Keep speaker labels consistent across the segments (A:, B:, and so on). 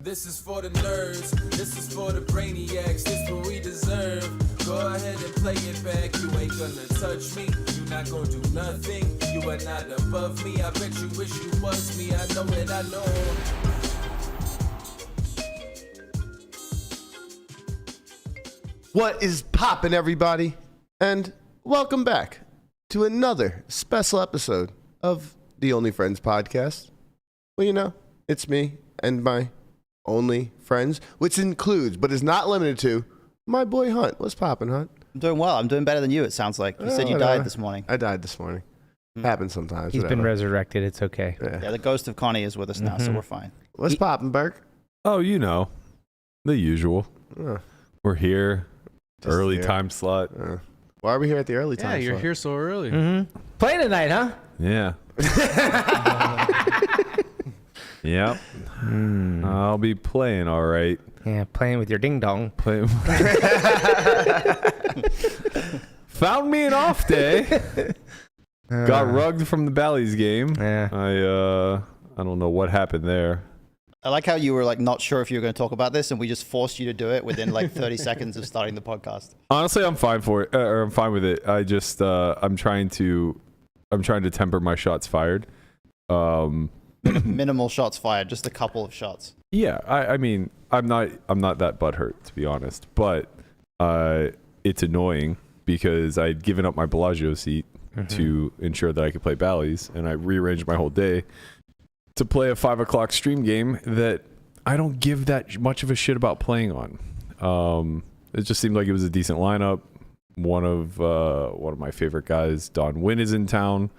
A: This is for the nerds, this is for the brainiacs, this what we deserve. Go ahead and play it back, you ain't gonna touch me, you not gonna do nothing, you are not above me, I bet you wish you was me, I know it, I know.
B: What is poppin', everybody? And welcome back to another special episode of the Only Friends podcast. Well, you know, it's me and my only friends, which includes, but is not limited to, my boy Hunt. What's poppin', Hunt?
C: I'm doing well. I'm doing better than you, it sounds like. You said you died this morning.
B: I died this morning. Happens sometimes.
D: He's
B: whatever.
D: been resurrected. It's okay.
C: Yeah, the ghost of Connie is with us now, so we're fine.
B: What's poppin', Berk?
E: Oh, you know, the usual. We're here.
B: Just
E: early
B: here.
E: time slot.
B: Why are we here at the early
F: Yeah,
B: time?
F: you're
B: slot?
F: here so early.
D: Playing tonight, huh?
E: Yeah. Yep. I'll be playing all right.
D: Yeah, playing with your ding dong.
E: Play- Found me an off day. Got rugged from the Bally's game.
D: Yeah.
E: I don't know what happened there.
C: I like how you were like not sure if you were going to talk about this, and we just forced you to do it within like 30 seconds of starting the podcast.
E: Honestly, I'm fine for it, or I'm fine with it. I just I'm trying to temper my shots fired.
C: Minimal shots fired, just a couple of shots.
E: Yeah, I mean, I'm not that butthurt, to be honest, but it's annoying because I'd given up my Bellagio seat to ensure that I could play Bally's, and I rearranged my whole day to play a 5 o'clock stream game that I don't give that much of a shit about playing on. It just seemed like it was a decent lineup. One of my favorite guys, Don Wynn, is in town.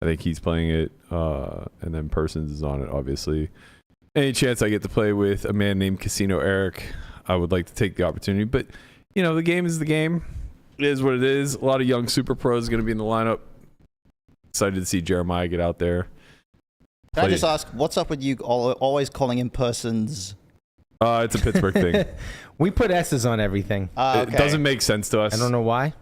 E: I think he's playing it, and then Persons is on it, obviously. Any chance I get to play with a man named Casino Eric, I would like to take the opportunity. But, you know, the game is the game. It is what it is. A lot of young super pros going to be in the lineup. Excited to see Jeremiah get out there.
C: Can I just ask, what's up with you always calling him Persons?
E: It's a Pittsburgh thing.
D: We put S's on everything.
C: Okay.
E: It doesn't make sense to us.
D: I don't know why.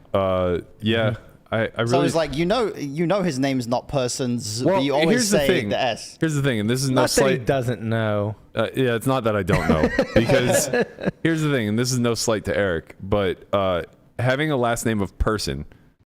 E: Yeah. I really.
C: So it's like, you know his name's not Persons,
E: Well,
C: but you always
E: here's the
C: say
E: thing.
C: the S.
E: Here's the thing, and this is no
D: Not that he
E: slight.
D: doesn't know.
E: Yeah, it's not that I don't know, because here's the thing, and this is no slight to Eric, but having a last name of Person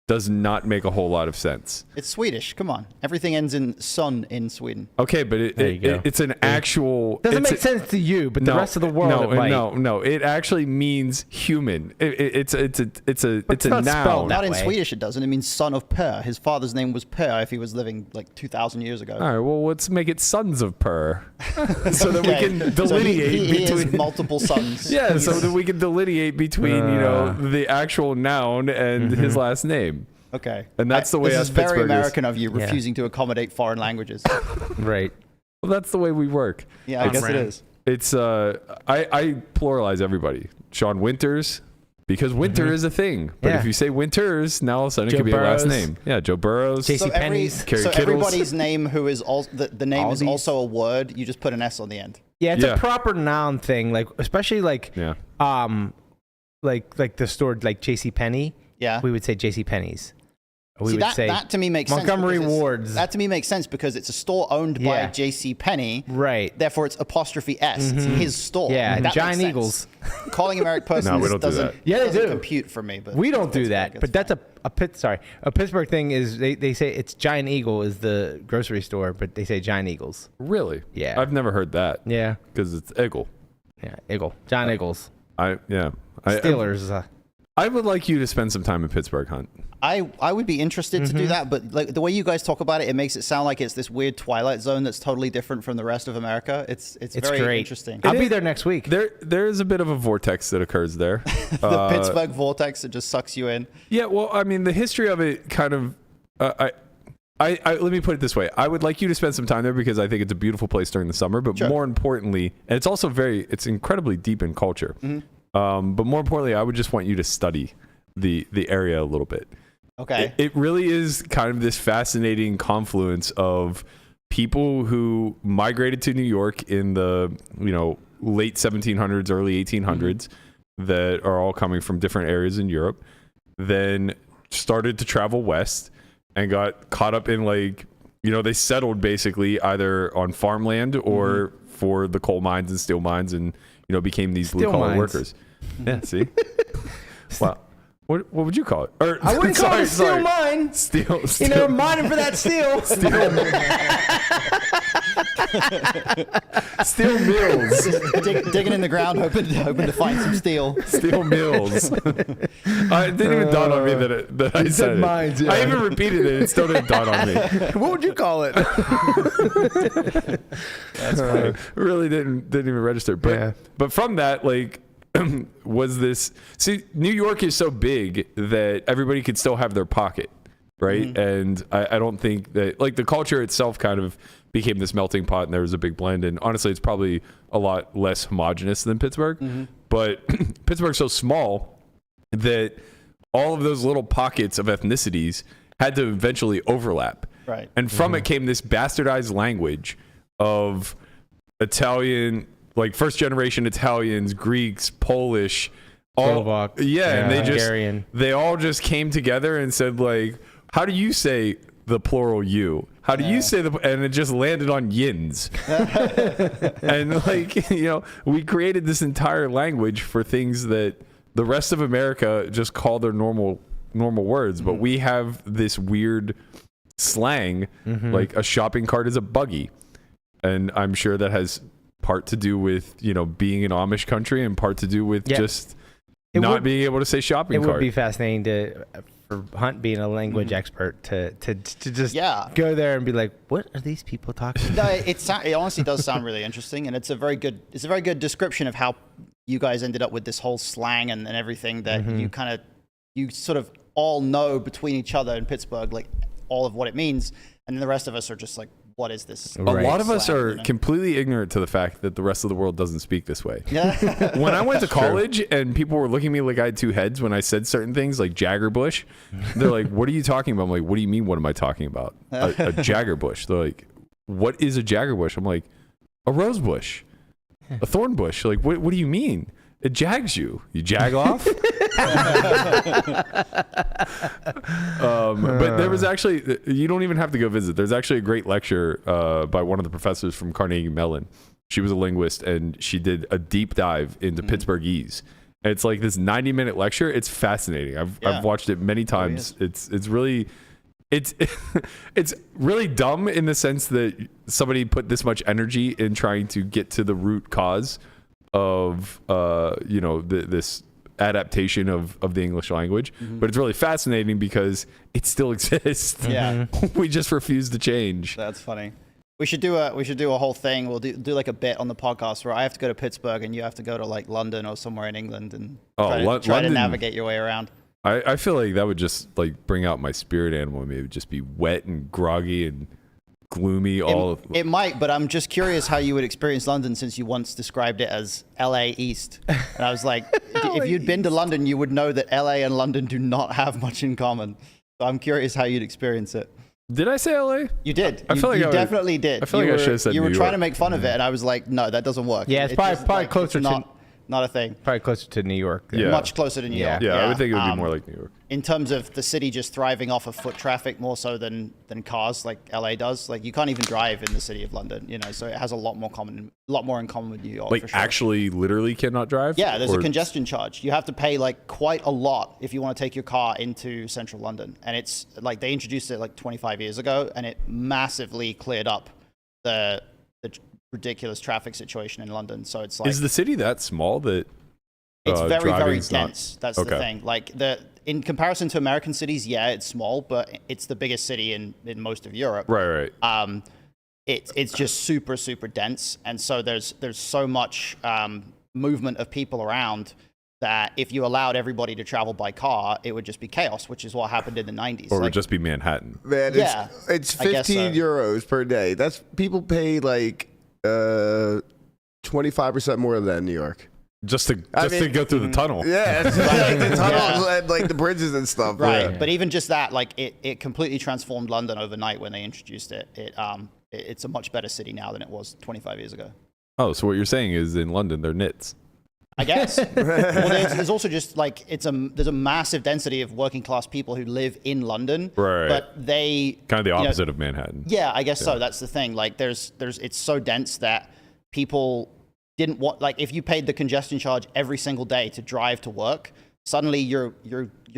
E: does not make a whole lot of sense.
C: It's Swedish. Come on. Everything ends in son in Sweden.
E: Okay, but
D: There you go.
E: it's an actual.
D: Doesn't
E: it's
D: make sense to you, but the rest of the world
E: No,
D: it might.
E: no. It actually means human. It's a
D: it's
E: noun.
D: not spelled
C: Not in
D: way.
C: Swedish it doesn't. It means son of Per. His father's name was Per if he was living like 2,000 years ago.
E: All right, well, let's make it sons of Per, so that
C: Okay.
E: we can
C: So
E: delineate
C: he is
E: between.
C: multiple sons.
E: Yeah, so that we can delineate between the actual noun and his last name.
C: Okay.
E: And that's the way
C: this
E: us
C: is very
E: Pittsburghers-
C: American of you, refusing to accommodate foreign languages.
D: Right.
E: Well, that's the way we work.
C: Yeah, I guess it is.
E: It's I pluralize everybody. Sean Winters, because winter is a thing. But
D: Yeah.
E: if you say Winters, now all of a sudden it
D: Joe
E: could be a last
D: Burrows.
E: name. Yeah, Joe Burrows.
D: JC Penney's.
E: Kerry
C: So
E: Kittles.
C: everybody's name who is also the name is
D: Aldi's.
C: also a word. You just put an S on the end.
D: Yeah, it's
E: Yeah.
D: a proper noun thing. Like, especially like,
E: Yeah.
D: like the store, like J.C. Penney.
C: Yeah.
D: We would say J.C. Penney's. We
C: See,
D: would say
C: that to me makes
D: Montgomery
C: sense. because
D: Ward's.
C: That to me makes sense because it's a store owned by
D: Yeah.
C: J.C. Penney.
D: Right.
C: Therefore, it's apostrophe S. It's his store.
D: Yeah,
C: That
D: Giant
C: makes
D: Eagles.
C: sense. Calling him Eric Persons
E: No, we don't do
C: doesn't,
E: that.
D: Yeah, they
C: doesn't
D: do.
C: compute for me. But
D: We don't do
C: Pittsburgh,
D: that,
C: it's
D: but that's a Pittsburgh thing. Is they say it's Giant Eagle is the grocery store, but they say Giant Eagles.
E: Really?
D: Yeah.
E: I've never heard that.
D: Yeah,
E: Because it's Eagle.
D: yeah, Eagle, Giant Eagles, Steelers.
E: I would like you to spend some time in Pittsburgh, Hunt.
C: I would be interested to do that, but like the way you guys talk about it, it makes it sound like it's this weird twilight zone that's totally different from the rest of America. It's very
D: great.
C: interesting.
D: I'll be there next week.
E: There is a bit of a vortex that occurs there.
C: The Pittsburgh vortex, it just sucks you in.
E: Yeah, well, I mean, the history of it kind of. I let me put it this way. I would like you to spend some time there because I think it's a beautiful place during the summer. But more importantly, and it's also it's incredibly deep in culture. But more importantly, I would just want you to study the area a little bit.
C: Okay.
E: It really is kind of this fascinating confluence of people who migrated to New York in the late 1700s, early 1800s, that are all coming from different areas in Europe, then started to travel west and got caught up in they settled basically either on farmland or for the coal mines and steel mines, and became these blue collar workers. Yeah, see. Wow. What would you call it? Or,
D: I wouldn't call it a steel mine.
E: Steel.
D: Mining for that steel.
E: Steel mills.
C: Digging in the ground, hoping to find some steel.
E: Steel mills. It didn't even dawn on me that I said it.
D: Mines, yeah.
E: I even repeated it. It still didn't dawn on me.
D: What would you call it?
E: That's funny. Really didn't even register. But from that, like, was this? See, New York is so big that everybody could still have their pocket, right? And I don't think that, like, the culture itself kind of became this melting pot, and there was a big blend. And honestly, it's probably a lot less homogenous than Pittsburgh. But Pittsburgh's so small that all of those little pockets of ethnicities had to eventually overlap.
C: Right.
E: And from it came this bastardized language of Italian, like first generation Italians, Greeks, Polish,
D: Slovak,
E: and
D: Hungarian.
E: they all just came together and said, like, how do you say the plural you? How do you say and it just landed on yins. And like, we created this entire language for things that the rest of America just call their normal words, but we have this weird slang, like a shopping cart is a buggy. And I'm sure that has part to do with, being an Amish country, and part to do with just not being able to say shopping cart.
D: It would be fascinating for Hunt being a language expert to just go there and be like, what are these people talking about?
C: No, it honestly does sound really interesting, and it's a very good description of how you guys ended up with this whole slang and everything that you sort of all know between each other in Pittsburgh, like all of what it means, and then the rest of us are just like, what is this?
E: A lot of us are completely ignorant to the fact that the rest of the world doesn't speak this way.
C: Yeah.
E: When I went to college and people were looking at me like I had two heads when I said certain things like Jagger Bush, they're like, what are you talking about? I'm like, what do you mean, what am I talking about? A Jagger Bush. They're like, what is a Jagger Bush? I'm like, a rose bush, a thorn bush. Like, what do you mean? It jags you. You jag off? But there was actually, you don't even have to go visit. There's actually a great lecture by one of the professors from Carnegie Mellon. She was a linguist, and she did a deep dive into Pittsburghese. And it's like this 90-minute lecture. It's fascinating. I've watched it many times. It's really... It's really dumb in the sense that somebody put this much energy in trying to get to the root cause of this adaptation of the English language, but it's really fascinating because it still exists.
C: Yeah.
E: We just refuse to change.
C: That's funny. We should do a whole thing. We'll do like a bit on the podcast where I have to go to Pittsburgh and you have to go to like London or somewhere in England and try to navigate your way around.
E: I feel like that would just like bring out my spirit animal. Maybe it would just be wet and groggy and gloomy.
C: It might, but I'm just curious how you would experience London, since you once described it as LA East. And I was like, if you'd been to London, you would know that LA and London do not have much in common. So I'm curious how you'd experience it.
E: Did I say LA?
C: You did.
E: I feel like
C: you definitely did.
E: I feel like I should have said
C: you
E: New
C: were trying
E: York.
C: to make fun of it, and I was like, no, that doesn't work.
D: Yeah, it's probably closer to
C: not a thing.
D: Probably closer to New York.
E: Yeah.
C: Much closer to New York.
E: Yeah, I would think it would be more like New York.
C: In terms of the city just thriving off of foot traffic more so than cars, like LA does. Like you can't even drive in the city of London, so it has a lot more in common with New York.
E: Like
C: for sure.
E: actually, literally cannot drive.
C: Yeah, there's a congestion charge. You have to pay like quite a lot if you want to take your car into central London, and it's like they introduced it like 25 years ago, and it massively cleared up the ridiculous traffic situation in London. So it's like,
E: is the city that small that?
C: It's very, very dense.
E: Not...
C: That's the thing. Like in comparison to American cities, yeah, it's small, but it's the biggest city in most of Europe.
E: Right.
C: It's just super, super dense, and so there's so much movement of people around that if you allowed everybody to travel by car, it would just be chaos, which is what happened in the 90s.
E: Or it would just be Manhattan.
B: Man, it's 15 euros per day. That's people pay like 25% more than New York.
E: Just to go through the tunnel.
B: Yeah, it's like the tunnel and like the bridges and stuff.
C: Right,
B: yeah.
C: But even just that, like it completely transformed London overnight when they introduced it. It's a much better city now than it was 25 years ago.
E: Oh, so what you're saying is in London they're nits.
C: I guess. Well, there's also just like there's a massive density of working class people who live in London,
E: right?
C: But they
E: kind of the opposite of Manhattan.
C: Yeah, I guess so. That's the thing. Like, it's so dense that people didn't want, like, if you paid the congestion charge every single day to drive to work, suddenly your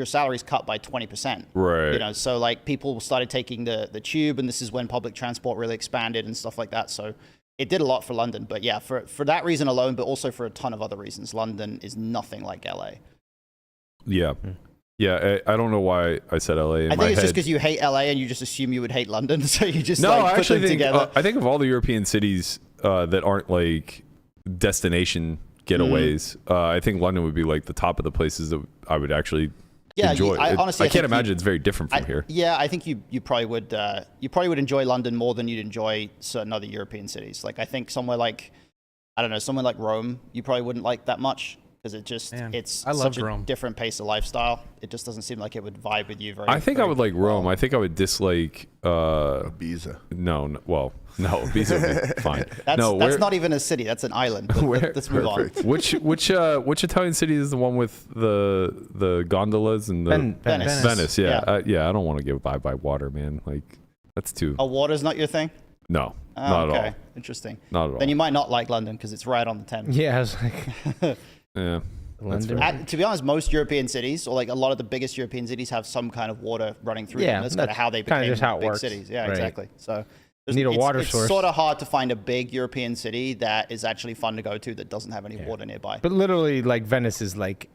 C: salary's cut by 20%.
E: Right.
C: You know, so like people started taking the tube, and this is when public transport really expanded and stuff like that. So it did a lot for London. But yeah, for that reason alone, but also for a ton of other reasons, London is nothing like LA.
E: Yeah. Yeah, I don't know why I said LA in
C: I
E: my
C: think it's
E: head.
C: just because you hate LA and you just assume you would hate London, so you just
E: no,
C: like
E: I
C: put
E: actually
C: them
E: think,
C: together.
E: I think of all the European cities that aren't like destination getaways, I think London would be like the top of the places that I would actually enjoy.
C: Honestly,
E: I can't imagine it's very different from here.
C: Yeah, I think you probably would enjoy London more than you'd enjoy certain other European cities. Like I think somewhere like Rome, you probably wouldn't like that much because it's such a different pace of lifestyle. It just doesn't seem like it would vibe with you very.
E: I think I would like Rome. I think I would dislike
B: Ibiza.
E: No, Ibiza would be fine.
C: That's not even a city. That's an island. Let's move on.
E: Which Italian city is the one with the gondolas and the
C: Venice?
E: Venice. Yeah. I don't want to get by water, man. Like that's too.
C: Oh, water's not your thing?
E: No, not at all.
C: Interesting.
E: Not at all.
C: Then you might not like London because it's right on the Thames.
D: Yeah, I was like,
E: Yeah.
D: London.
C: To be honest, most European cities, or like a lot of the biggest European cities, have some kind of water running through them. That's kind of how they became
D: just how it
C: big
D: works.
C: cities. Yeah,
D: Right.
C: exactly. So
D: You need a water source.
C: It's sort of hard to find a big European city that is actually fun to go to that doesn't have any water nearby.
D: But literally, like Venice is like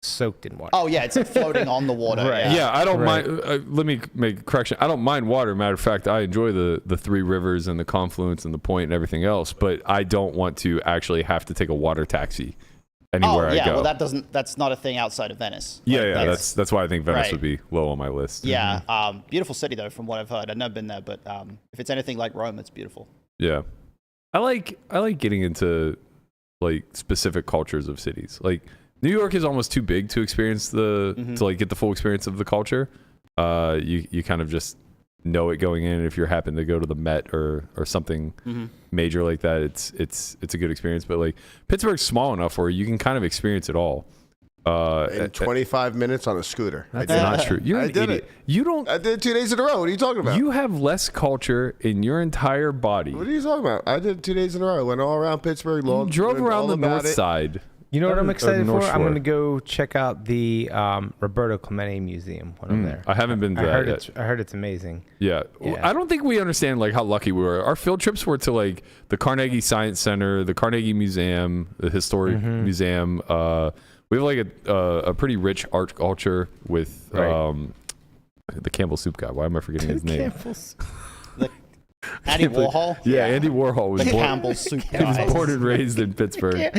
D: soaked in water.
C: Oh yeah, it's like floating on the water.
D: Right.
E: Yeah, I don't mind. Let me make a correction. I don't mind water. Matter of fact, I enjoy the three rivers and the confluence and the point and everything else. But I don't want to actually have to take a water taxi anywhere I go.
C: Well, that's not a thing outside of Venice.
E: That's why I think Venice would be low on my list.
C: Yeah, beautiful city though, from what I've heard. I've never been there, but if it's anything like Rome, it's beautiful.
E: Yeah, I like getting into like specific cultures of cities. Like New York is almost too big to experience to like get the full experience of the culture. You kind of just know it going in. If you happen to go to the Met or something major like that, it's a good experience. But like Pittsburgh's small enough where you can kind of experience it all
B: in 25 minutes on a scooter.
E: That's not true. You're an idiot.
B: I did it 2 days in a row. What are you talking about?
E: You have less culture in your entire body.
B: What are you talking about? I did it 2 days in a row. I went all around Pittsburgh.
E: You drove around the north side.
D: You know what I'm excited for? I'm going to go check out the Roberto Clemente Museum when I'm there.
E: I haven't been to that yet.
D: I heard it's amazing.
E: Yeah. I don't think we understand like how lucky we were. Our field trips were to like the Carnegie Science Center, the Carnegie Museum, the Historic Museum. We have like a pretty rich art culture with the Campbell Soup guy. Why am I forgetting his name?
C: Andy Warhol?
E: Yeah, Andy Warhol was born.
C: Campbell Soup
E: He was born and raised in Pittsburgh.
C: You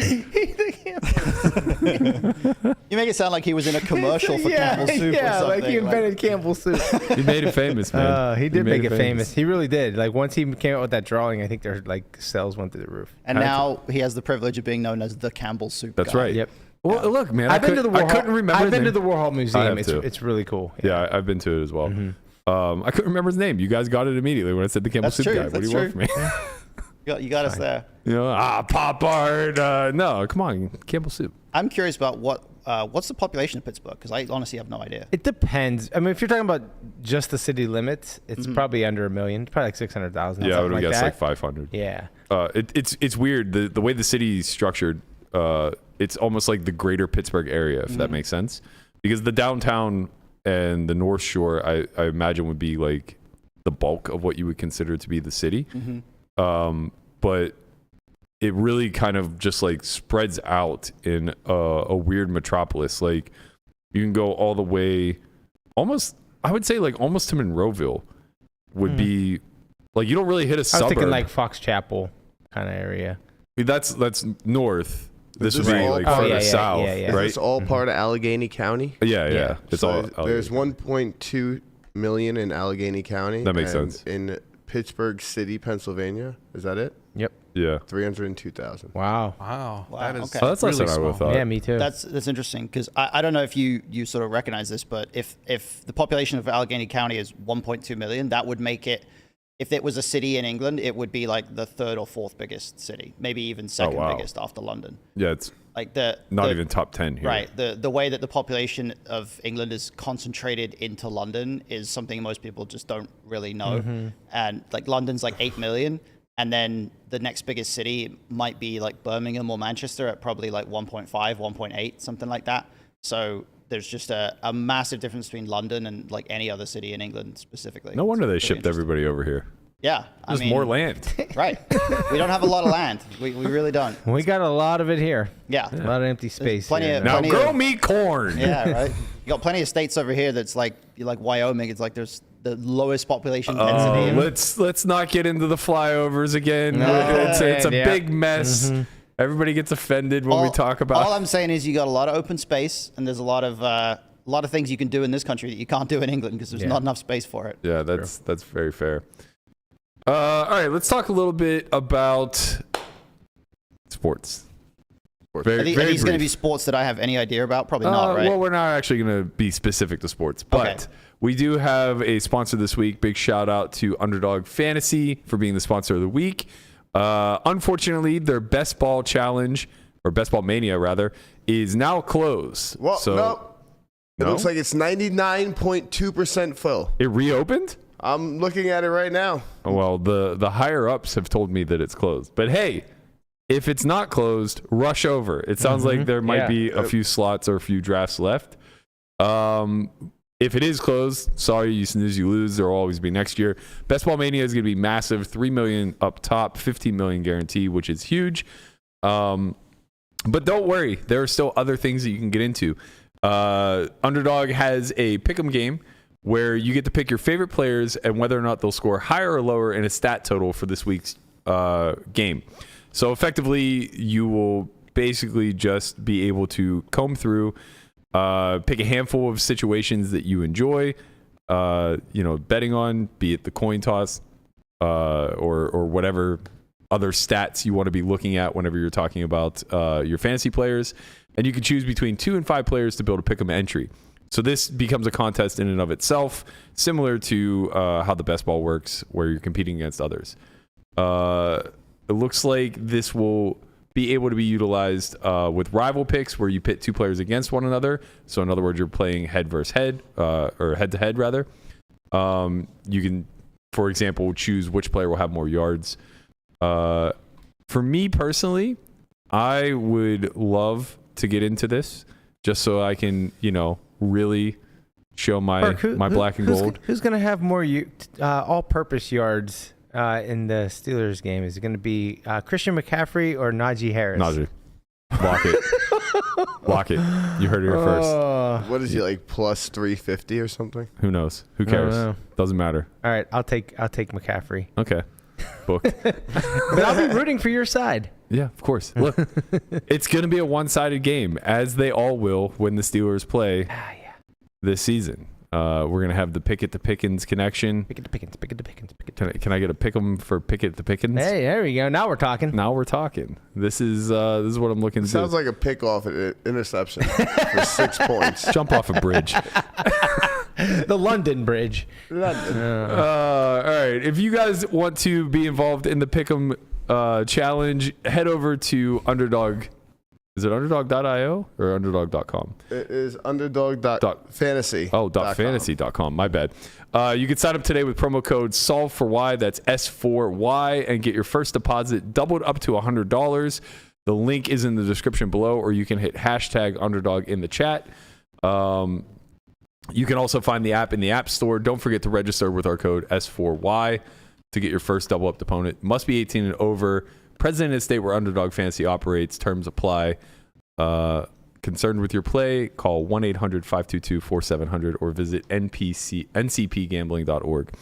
C: make it sound like he was in a commercial for Campbell Soup or something.
D: Like he invented Campbell Soup.
E: He made it famous, man.
D: He did make it famous. He really did. Like once he came out with that drawing, I think their like sales went through the roof.
C: And now he has the privilege of being known as the Campbell Soup
E: That's
C: guy.
E: right.
D: Yep.
E: Well, look, man,
D: I couldn't remember. I've been to the Warhol
E: I
D: Museum.
E: have
D: It's really cool.
E: Yeah, I've been to it as well. I couldn't remember his name. You guys got it immediately when I said the Campbell Soup guy. What do you want from me?
C: You got us there.
E: You know, pop art. No, come on, Campbell Soup.
C: I'm curious about what's the population of Pittsburgh, because I honestly have no idea.
D: It depends. I mean, if you're talking about just the city limits, it's probably under 1 million. It's probably like 600,000.
E: Yeah, I would have guessed like 500.
D: Yeah.
E: It's weird the way the city is structured. It's almost like the greater Pittsburgh area, if that makes sense, because the downtown and the North Shore, I imagine, would be like the bulk of what you would consider to be the city. But it really kind of just like spreads out in a weird metropolis. Like you can go all the way almost, I would say like almost to Monroeville would be like, you don't really hit a suburb.
D: I was thinking like Fox Chapel kind of area.
E: That's north. This would
B: is
E: be
B: all
E: like
B: part
E: further
B: of-
E: south,
B: Is
E: right?
B: this all part of Allegheny County?
E: Yeah. It's
B: So
E: all.
B: there's 1.2 million in Allegheny County.
E: That makes
B: and
E: sense.
B: In Pittsburgh City, Pennsylvania, is that it?
D: Yep.
E: Yeah.
B: 302,000.
D: Wow.
F: That is
C: okay.
E: Oh, that's less
F: really
E: than I would have
F: small.
E: thought.
D: Yeah, me too.
C: That's interesting, because I don't know if you sort of recognize this, but if the population of Allegheny County is 1.2 million, that would make it if it was a city in England, it would be like the third or fourth biggest city, maybe even second biggest after London.
E: Yeah, it's
C: like
E: not even top 10 here.
C: Right. The way that the population of England is concentrated into London is something most people just don't really know. And like London's like 8 million. And then the next biggest city might be like Birmingham or Manchester at probably like 1.5, 1.8, something like that. So there's just a massive difference between London and like any other city in England specifically.
E: No wonder they shipped everybody over here.
C: Yeah.
E: There's more land.
C: Right. We don't have a lot of land. We really don't.
D: We got a lot of it here.
C: Yeah.
D: A lot of empty space.
E: Now grow me corn.
C: Yeah, right. You got plenty of states over here that's like Wyoming. It's like there's the lowest population density.
E: Let's not get into the flyovers again. It's a big mess. Everybody gets offended when we talk about.
C: All I'm saying is you got a lot of open space, and there's a lot of things you can do in this country that you can't do in England because there's not enough space for it.
E: Yeah, that's very fair. All right, let's talk a little bit about sports.
C: Are these going to be sports that I have any idea about? Probably not, right?
E: Well, we're not actually going to be specific to sports, but we do have a sponsor this week. Big shout out to Underdog Fantasy for being the sponsor of the week. Unfortunately, their Best Ball Challenge, or Best Ball Mania rather, is now closed.
B: Well, no. It looks like it's 99.2% full.
E: It reopened?
B: I'm looking at it right now.
E: Well, the higher ups have told me that it's closed. But hey, if it's not closed, rush over. It sounds like there might be a few slots or a few drafts left. If it is closed, sorry, you snooze, you lose. There will always be next year. Best Ball Mania is going to be massive. $3 million up top, $15 million guarantee, which is huge. But don't worry, there are still other things that you can get into. Underdog has a pick'em game where you get to pick your favorite players and whether or not they'll score higher or lower in a stat total for this week's game. So effectively, you will basically just be able to comb through, pick a handful of situations that you enjoy, betting on, be it the coin toss or whatever other stats you want to be looking at whenever you're talking about your fantasy players. And you can choose between 2 and 5 players to build a pick'em entry. So this becomes a contest in and of itself, similar to how the best ball works, where you're competing against others. It looks like this will be able to be utilized with rival picks, where you pit 2 players against one another. So in other words, you're playing head versus head, or head to head rather. You can, for example, choose which player will have more yards. For me personally, I would love to get into this just so I can, really show my black and gold.
D: Who's going to have more all-purpose yards in the Steelers game? Is it going to be Christian McCaffrey or Najee Harris?
E: Najee. Lock it. Lock it. You heard it here first.
B: What is he, like, plus 350 or something?
E: Who knows? Who cares? Doesn't matter.
D: All right, I'll take McCaffrey.
E: Okay. Booked.
D: But I'll be rooting for your side.
E: Yeah, of course. Look, it's going to be a one-sided game, as they all will when the Steelers play this season. We're going to have the Pickett to Pickens connection.
D: Pickett to Pickens.
E: Can I get a pick 'em for Pickett to Pickens?
D: Hey, there we go. Now we're talking.
E: This is what I'm looking to do.
B: Sounds like a pick-off interception for 6 points.
E: Jump off a bridge.
D: The London Bridge.
E: All right. If you guys want to be involved in the Pick'em challenge, head over to Underdog. Is it underdog.io or underdog.com?
B: It is underdog.fantasy.
E: .fantasy.com. My bad. You can sign up today with promo code SOLVE4Y. That's S4Y, and get your first deposit doubled up to $100. The link is in the description below, or you can hit hashtag underdog in the chat. You can also find the app in the App Store. Don't forget to register with our code S4Y to get your first double up opponent. Must be 18 and over. President of the state where Underdog Fantasy operates. Terms apply. Concerned with your play, call 1-800-522-4700 or visit ncpgambling.org.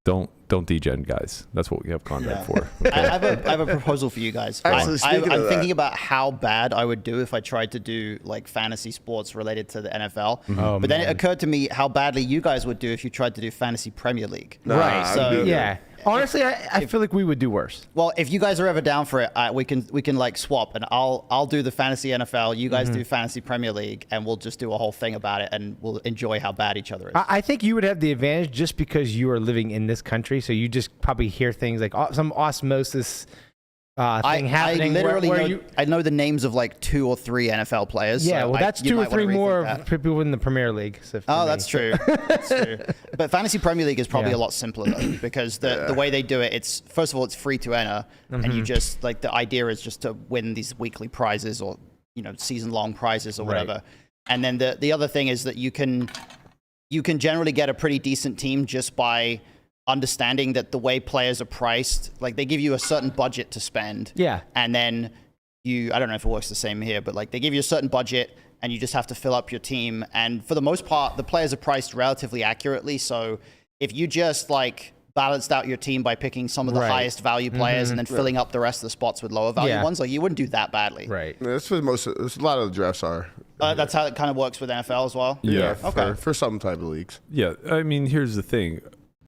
E: Don't degen, guys. That's what we have Conrad for. Okay?
C: I have a proposal for you guys. I'm thinking about how bad I would do if I tried to do like fantasy sports related to the NFL.
D: Oh,
C: but then it occurred to me how badly you guys would do if you tried to do fantasy Premier League.
D: Right.
C: So
D: yeah. Honestly, I feel like we would do worse.
C: Well, if you guys are ever down for it, we can like swap, and I'll do the fantasy NFL, you guys do fantasy Premier League, and we'll just do a whole thing about it, and we'll enjoy how bad each other is.
D: I think you would have the advantage just because you are living in this country, so you just probably hear things like some osmosis thing happening.
C: I know the names of like 2 or 3 NFL players.
D: Yeah,
C: so
D: well, that's 2 or 3 more of people in the Premier League. So
C: that's true. That's true. But fantasy Premier League is probably a lot simpler though, because the way they do it, it's first of all it's free to enter, and you just like the idea is just to win these weekly prizes or season long prizes or whatever. And then the other thing is that you can generally get a pretty decent team just by understanding that the way players are priced, like they give you a certain budget to spend.
D: Yeah.
C: And then I don't know if it works the same here, but like they give you a certain budget and you just have to fill up your team. And for the most part, the players are priced relatively accurately. So if you just like balanced out your team by picking some of the highest value players and then filling up the rest of the spots with lower value ones, like you wouldn't do that badly.
B: Yeah, that's what a lot of the drafts are.
C: That's how it kind of works with NFL as well?
E: Yeah.
C: Okay.
B: For some type of leagues.
E: Yeah, I mean, here's the thing.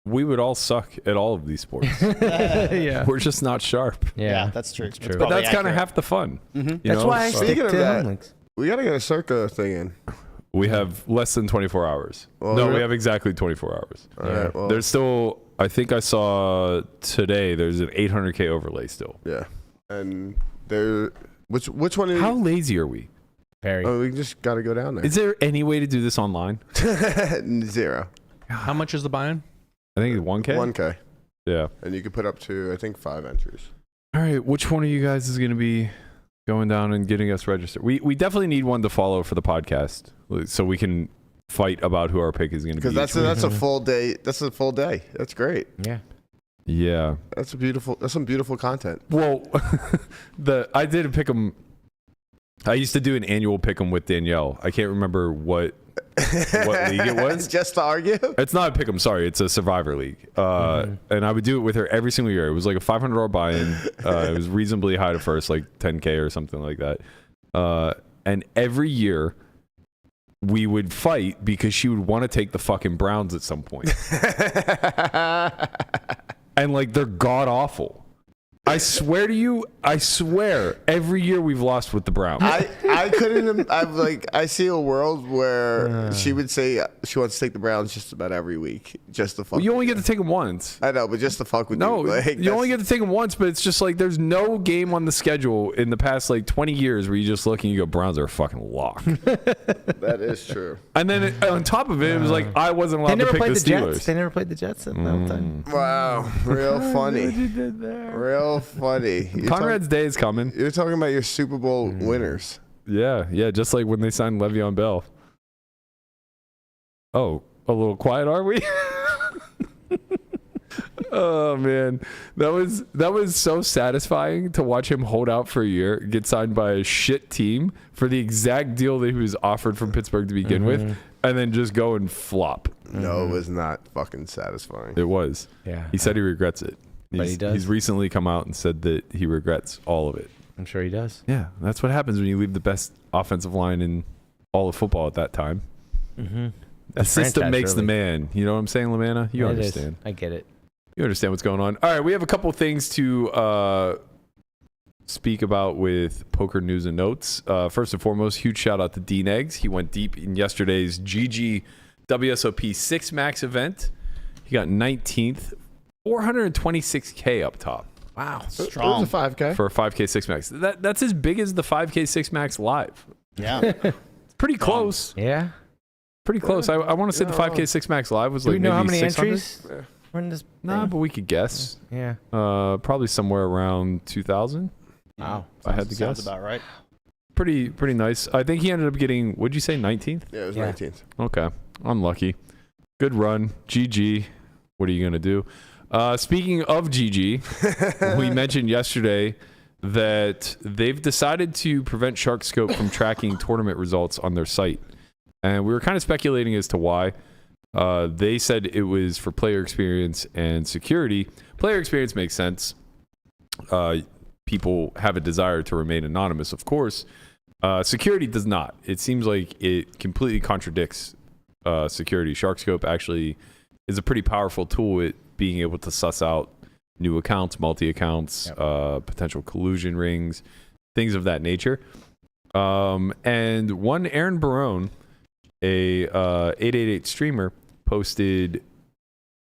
E: We would all suck at all of these sports. We're just not sharp.
C: Yeah, that's true.
E: But that's kind of half the fun.
D: That's why I stick
B: Speaking
D: to
B: of that,
D: home leagues.
B: we got to get a Circa thing in.
E: We have less than 24 hours.
B: Well,
E: we have exactly 24 hours.
B: All right, well,
E: There's still, I think I saw today, there's an 800K overlay still.
B: yeah. And which one is
E: How lazy are we?
D: Very.
B: Oh, we just got to go down there.
E: Is there any way to do this online?
B: 0.
F: How much is the buy-in?
E: I think it's 1K.
B: 1K.
E: Yeah.
B: And you can put up to, I think, 5 entries.
E: All right. Which one of you guys is going to be going down and getting us registered? We definitely need one to follow for the podcast so we can fight about who our pick is going to be.
B: Because that's a full day. That's a full day. That's great.
D: Yeah.
E: Yeah.
B: That's some beautiful content.
E: Well, I did pick 'em. I used to do an annual pick 'em with Danielle. I can't remember what league it was.
B: Just to argue?
E: It's not a pick 'em, sorry. It's a Survivor league. And I would do it with her every single year. It was like a $500 buy-in. It was reasonably high to first, like 10K or something like that. And every year we would fight because she would want to take the fucking Browns at some point. And like they're god awful. I swear to you, every year we've lost with the Browns.
B: I couldn't. I see a world where she would say she wants to take the Browns just about every week, just to fuck.
E: Well, you only get to take them once.
B: I know, but just to fuck with
E: No,
B: you. Like,
E: you only get to take them once, but it's just like there's no game on the schedule in the past like 20 years where you just look and you go, Browns are fucking locked.
B: That is true.
E: And then on top of it, it was like I wasn't allowed to pick the Steelers.
D: Jets. They never played the Jets at that time.
B: Wow, real funny. Real funny.
E: Conrad's day is coming.
B: You're talking about your Super Bowl winners.
E: Yeah, just like when they signed Le'Veon Bell. Oh, a little quiet, are we? Oh man, that was so satisfying to watch him hold out for a year, get signed by a shit team for the exact deal that he was offered from Pittsburgh to begin with, and then just go and flop.
B: No, it was not fucking satisfying.
E: It was.
D: Yeah.
E: He said he regrets it.
D: But he does.
E: He's recently come out and said that he regrets all of it.
D: I'm sure he does.
E: Yeah, that's what happens when you leave the best offensive line in all of football at that time. The system makes the man. You know what I'm saying, Lamanna? You understand.
D: I get it.
E: You understand what's going on. All right, we have a couple things to speak about with Poker News and Notes. First and foremost, huge shout out to Dean Eggs. He went deep in yesterday's GG WSOP 6 Max event. He got 19th, 426K up top.
C: Wow,
B: Strong. It was a 5K.
E: For a 5K 6 Max. That's as big as the 5K 6 Max live.
C: Yeah.
E: It's pretty close.
D: Yeah.
E: Pretty close. I want to say the 5K 6 Max live was
D: Do
E: like
D: we know
E: maybe
D: how many
E: 600?
D: entries? We're in this
E: Nah, but we could guess.
D: Yeah.
E: Probably somewhere around 2,000.
D: Wow.
E: I had to guess.
C: Sounds about right.
E: Pretty nice. I think he ended up getting, what'd you say, 19th?
B: Yeah, it was 19th.
E: Okay. Unlucky. Good run. GG. What are you going to do? Speaking of GG, we mentioned yesterday that they've decided to prevent Sharkscope from tracking tournament results on their site. And we were kind of speculating as to why. They said it was for player experience and security. Player experience makes sense. People have a desire to remain anonymous, of course. Security does not. It seems like it completely contradicts security. Sharkscope actually is a pretty powerful tool at being able to suss out new accounts, multi-accounts, potential collusion rings, things of that nature. And one Aaron Barone, a 888 streamer, posted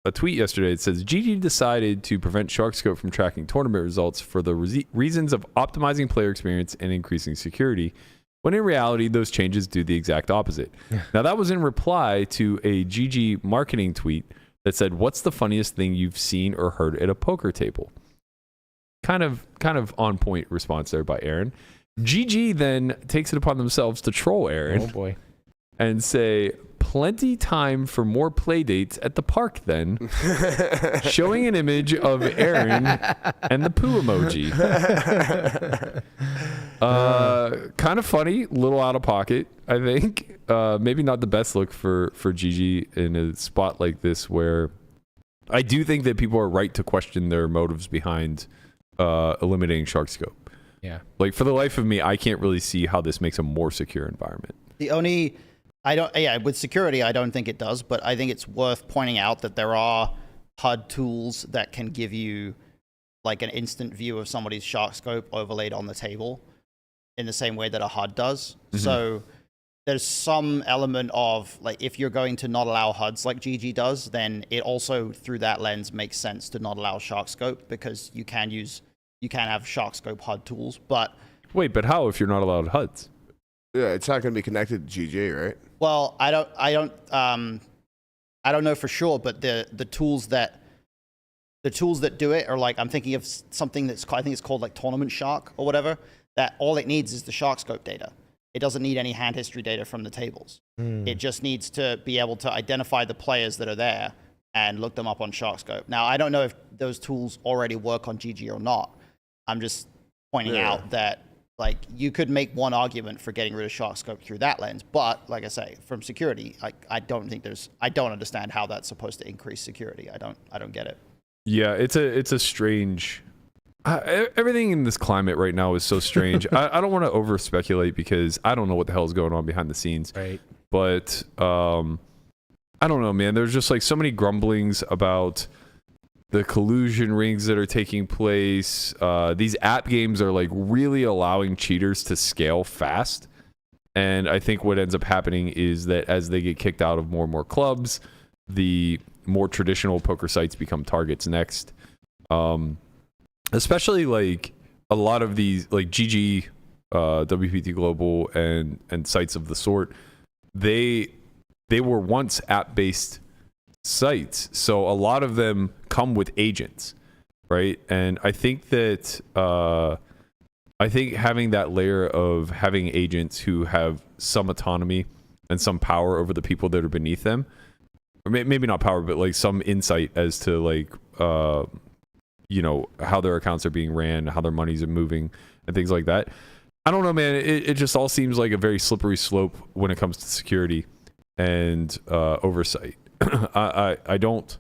E: a tweet yesterday. It says, GG decided to prevent Sharkscope from tracking tournament results for the reasons of optimizing player experience and increasing security, when in reality, those changes do the exact opposite. Now, that was in reply to a GG marketing tweet that said, what's the funniest thing you've seen or heard at a poker table? Kind of on point response there by Aaron. GG then takes it upon themselves to troll Aaron.
D: Oh boy.
E: And say, plenty time for more play dates at the park then, showing an image of Aaron and the poo emoji. Kind of funny, little out of pocket, I think. Maybe not the best look for GG in a spot like this, where I do think that people are right to question their motives behind eliminating Sharkscope.
D: Yeah.
E: Like, for the life of me, I can't really see how this makes a more secure environment.
C: With security, I don't think it does, but I think it's worth pointing out that there are HUD tools that can give you like an instant view of somebody's Sharkscope overlaid on the table in the same way that a HUD does. Mm-hmm. So there's some element of, like, if you're going to not allow HUDs like GG does, then it also, through that lens, makes sense to not allow Sharkscope, because you can have Sharkscope HUD tools. But
E: wait, but how if you're not allowed HUDs?
B: Yeah, it's not going to be connected to GG, right?
C: Well, I don't know for sure, but the tools that do it are, like, I'm thinking of something I think it's called like Tournament Shark or whatever, that all it needs is the Sharkscope data. It doesn't need any hand history data from the tables. It just needs to be able to identify the players that are there and look them up on Sharkscope. Now, I don't know if those tools already work on GG or not. I'm just pointing out that, like, you could make one argument for getting rid of Sharkscope through that lens, but like I say, from security, I don't understand how that's supposed to increase security. I don't get it.
E: Yeah, it's a strange. Everything in this climate right now is so strange. I don't want to over speculate, because I don't know what the hell is going on behind the scenes.
D: Right.
E: But I don't know, man. There's just like so many grumblings about the collusion rings that are taking place. These app games are like really allowing cheaters to scale fast. And I think what ends up happening is that as they get kicked out of more and more clubs, the more traditional poker sites become targets next. Especially like a lot of these, like GG, WPT Global, and sites of the sort, they were once app-based sites, so a lot of them come with agents, right? And I think that having that layer of having agents who have some autonomy and some power over the people that are beneath them, or maybe not power, but like some insight as to like how their accounts are being ran, how their monies are moving, and things like that. I don't know, man. It just all seems like a very slippery slope when it comes to security and oversight. I don't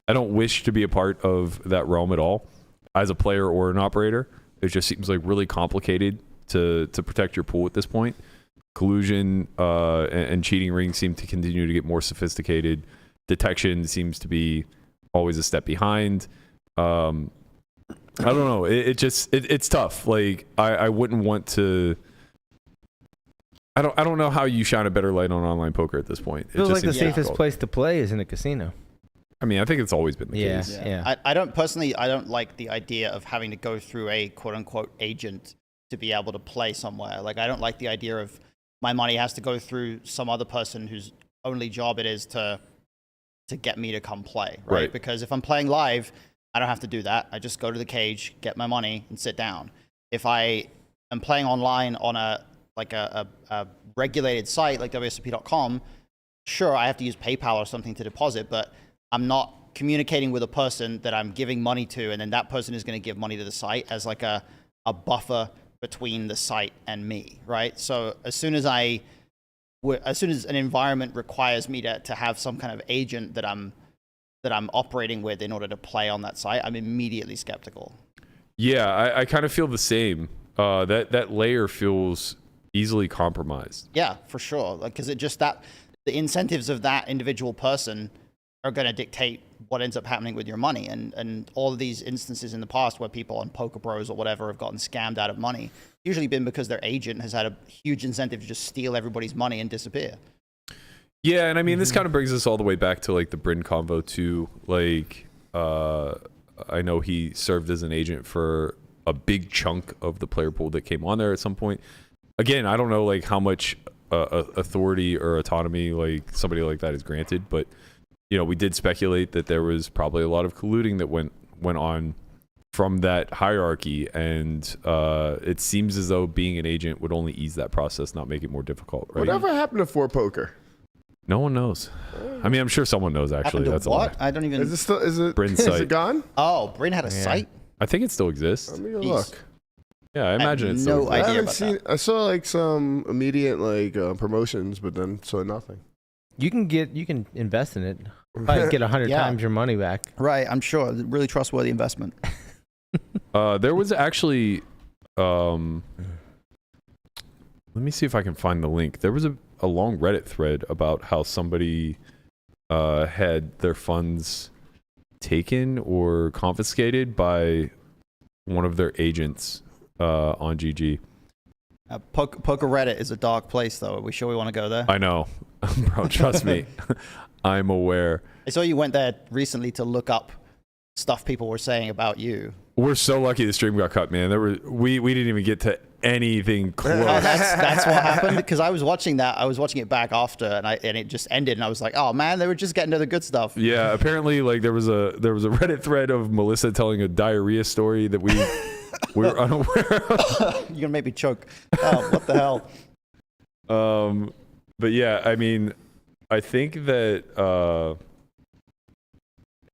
E: wish to be a part of that realm at all, as a player or an operator. It just seems like really complicated to protect your pool at this point. Collusion and cheating rings seem to continue to get more sophisticated. Detection seems to be always a step behind. I don't know. It's tough. Like I wouldn't want to. I don't know how you shine a better light on online poker at this point.
D: It feels like the safest place to play is in a casino.
E: I mean, I think it's always been the case.
C: Yeah. I don't like the idea of having to go through a quote unquote agent to be able to play somewhere. Like, I don't like the idea of my money has to go through some other person whose only job it is to get me to come play, right? Because if I'm playing live, I don't have to do that. I just go to the cage, get my money, and sit down. If I am playing online on a regulated site like WSOP.com, sure, I have to use PayPal or something to deposit, but I'm not communicating with a person that I'm giving money to, and then that person is going to give money to the site as like a buffer between the site and me, right? So as soon as an environment requires me to have some kind of agent that I'm operating with in order to play on that site, I'm immediately skeptical.
E: Yeah, I kind of feel the same. That layer feels easily compromised.
C: Yeah, for sure. Like, because the incentives of that individual person are going to dictate what ends up happening with your money. And all of these instances in the past where people on Poker Bros or whatever have gotten scammed out of money, usually been because their agent has had a huge incentive to just steal everybody's money and disappear.
E: Yeah, and I mean, this kind of brings us all the way back to like the Bryn convo too. Like, I know he served as an agent for a big chunk of the player pool that came on there at some point. Again, I don't know like how much authority or autonomy like somebody like that is granted, but you know, we did speculate that there was probably a lot of colluding that went on from that hierarchy, and it seems as though being an agent would only ease that process, not make it more difficult. Right?
B: Whatever happened to 4Poker?
E: No one knows. I mean, I'm sure someone knows actually. That's
C: what? I don't even.
B: Is it still? Is it?
E: Bryn's
B: is
E: site.
B: it gone?
C: Oh, Bryn had a site.
E: I think it still exists.
B: Let me go look.
E: Yeah, I imagine it's
C: no
E: still
C: idea.
B: I haven't
C: about
B: seen.
C: that.
B: I saw like some immediate like promotions, but then saw nothing.
D: You can invest in it. Probably get 100
C: Yeah.
D: times your money back.
C: Right, I'm sure. Really trustworthy investment.
E: There was actually, let me see if I can find the link. There was a long Reddit thread about how somebody had their funds taken or confiscated by one of their agents on GG.
C: Poker Reddit is a dark place, though. Are we sure we want to go there?
E: I know, bro. Trust me, I'm aware.
C: I saw you went there recently to look up stuff people were saying about you.
E: We're so lucky the stream got cut, man. We didn't even get to anything close.
C: Oh, that's what happened, because I was watching that. I was watching it back after, and it just ended, and I was like, oh man, they were just getting to the good stuff.
E: Yeah, apparently, like there was a Reddit thread of Melissa telling a diarrhea story that we were unaware of.
C: You're gonna make me choke. Oh, what the hell?
E: But yeah, I mean, I think that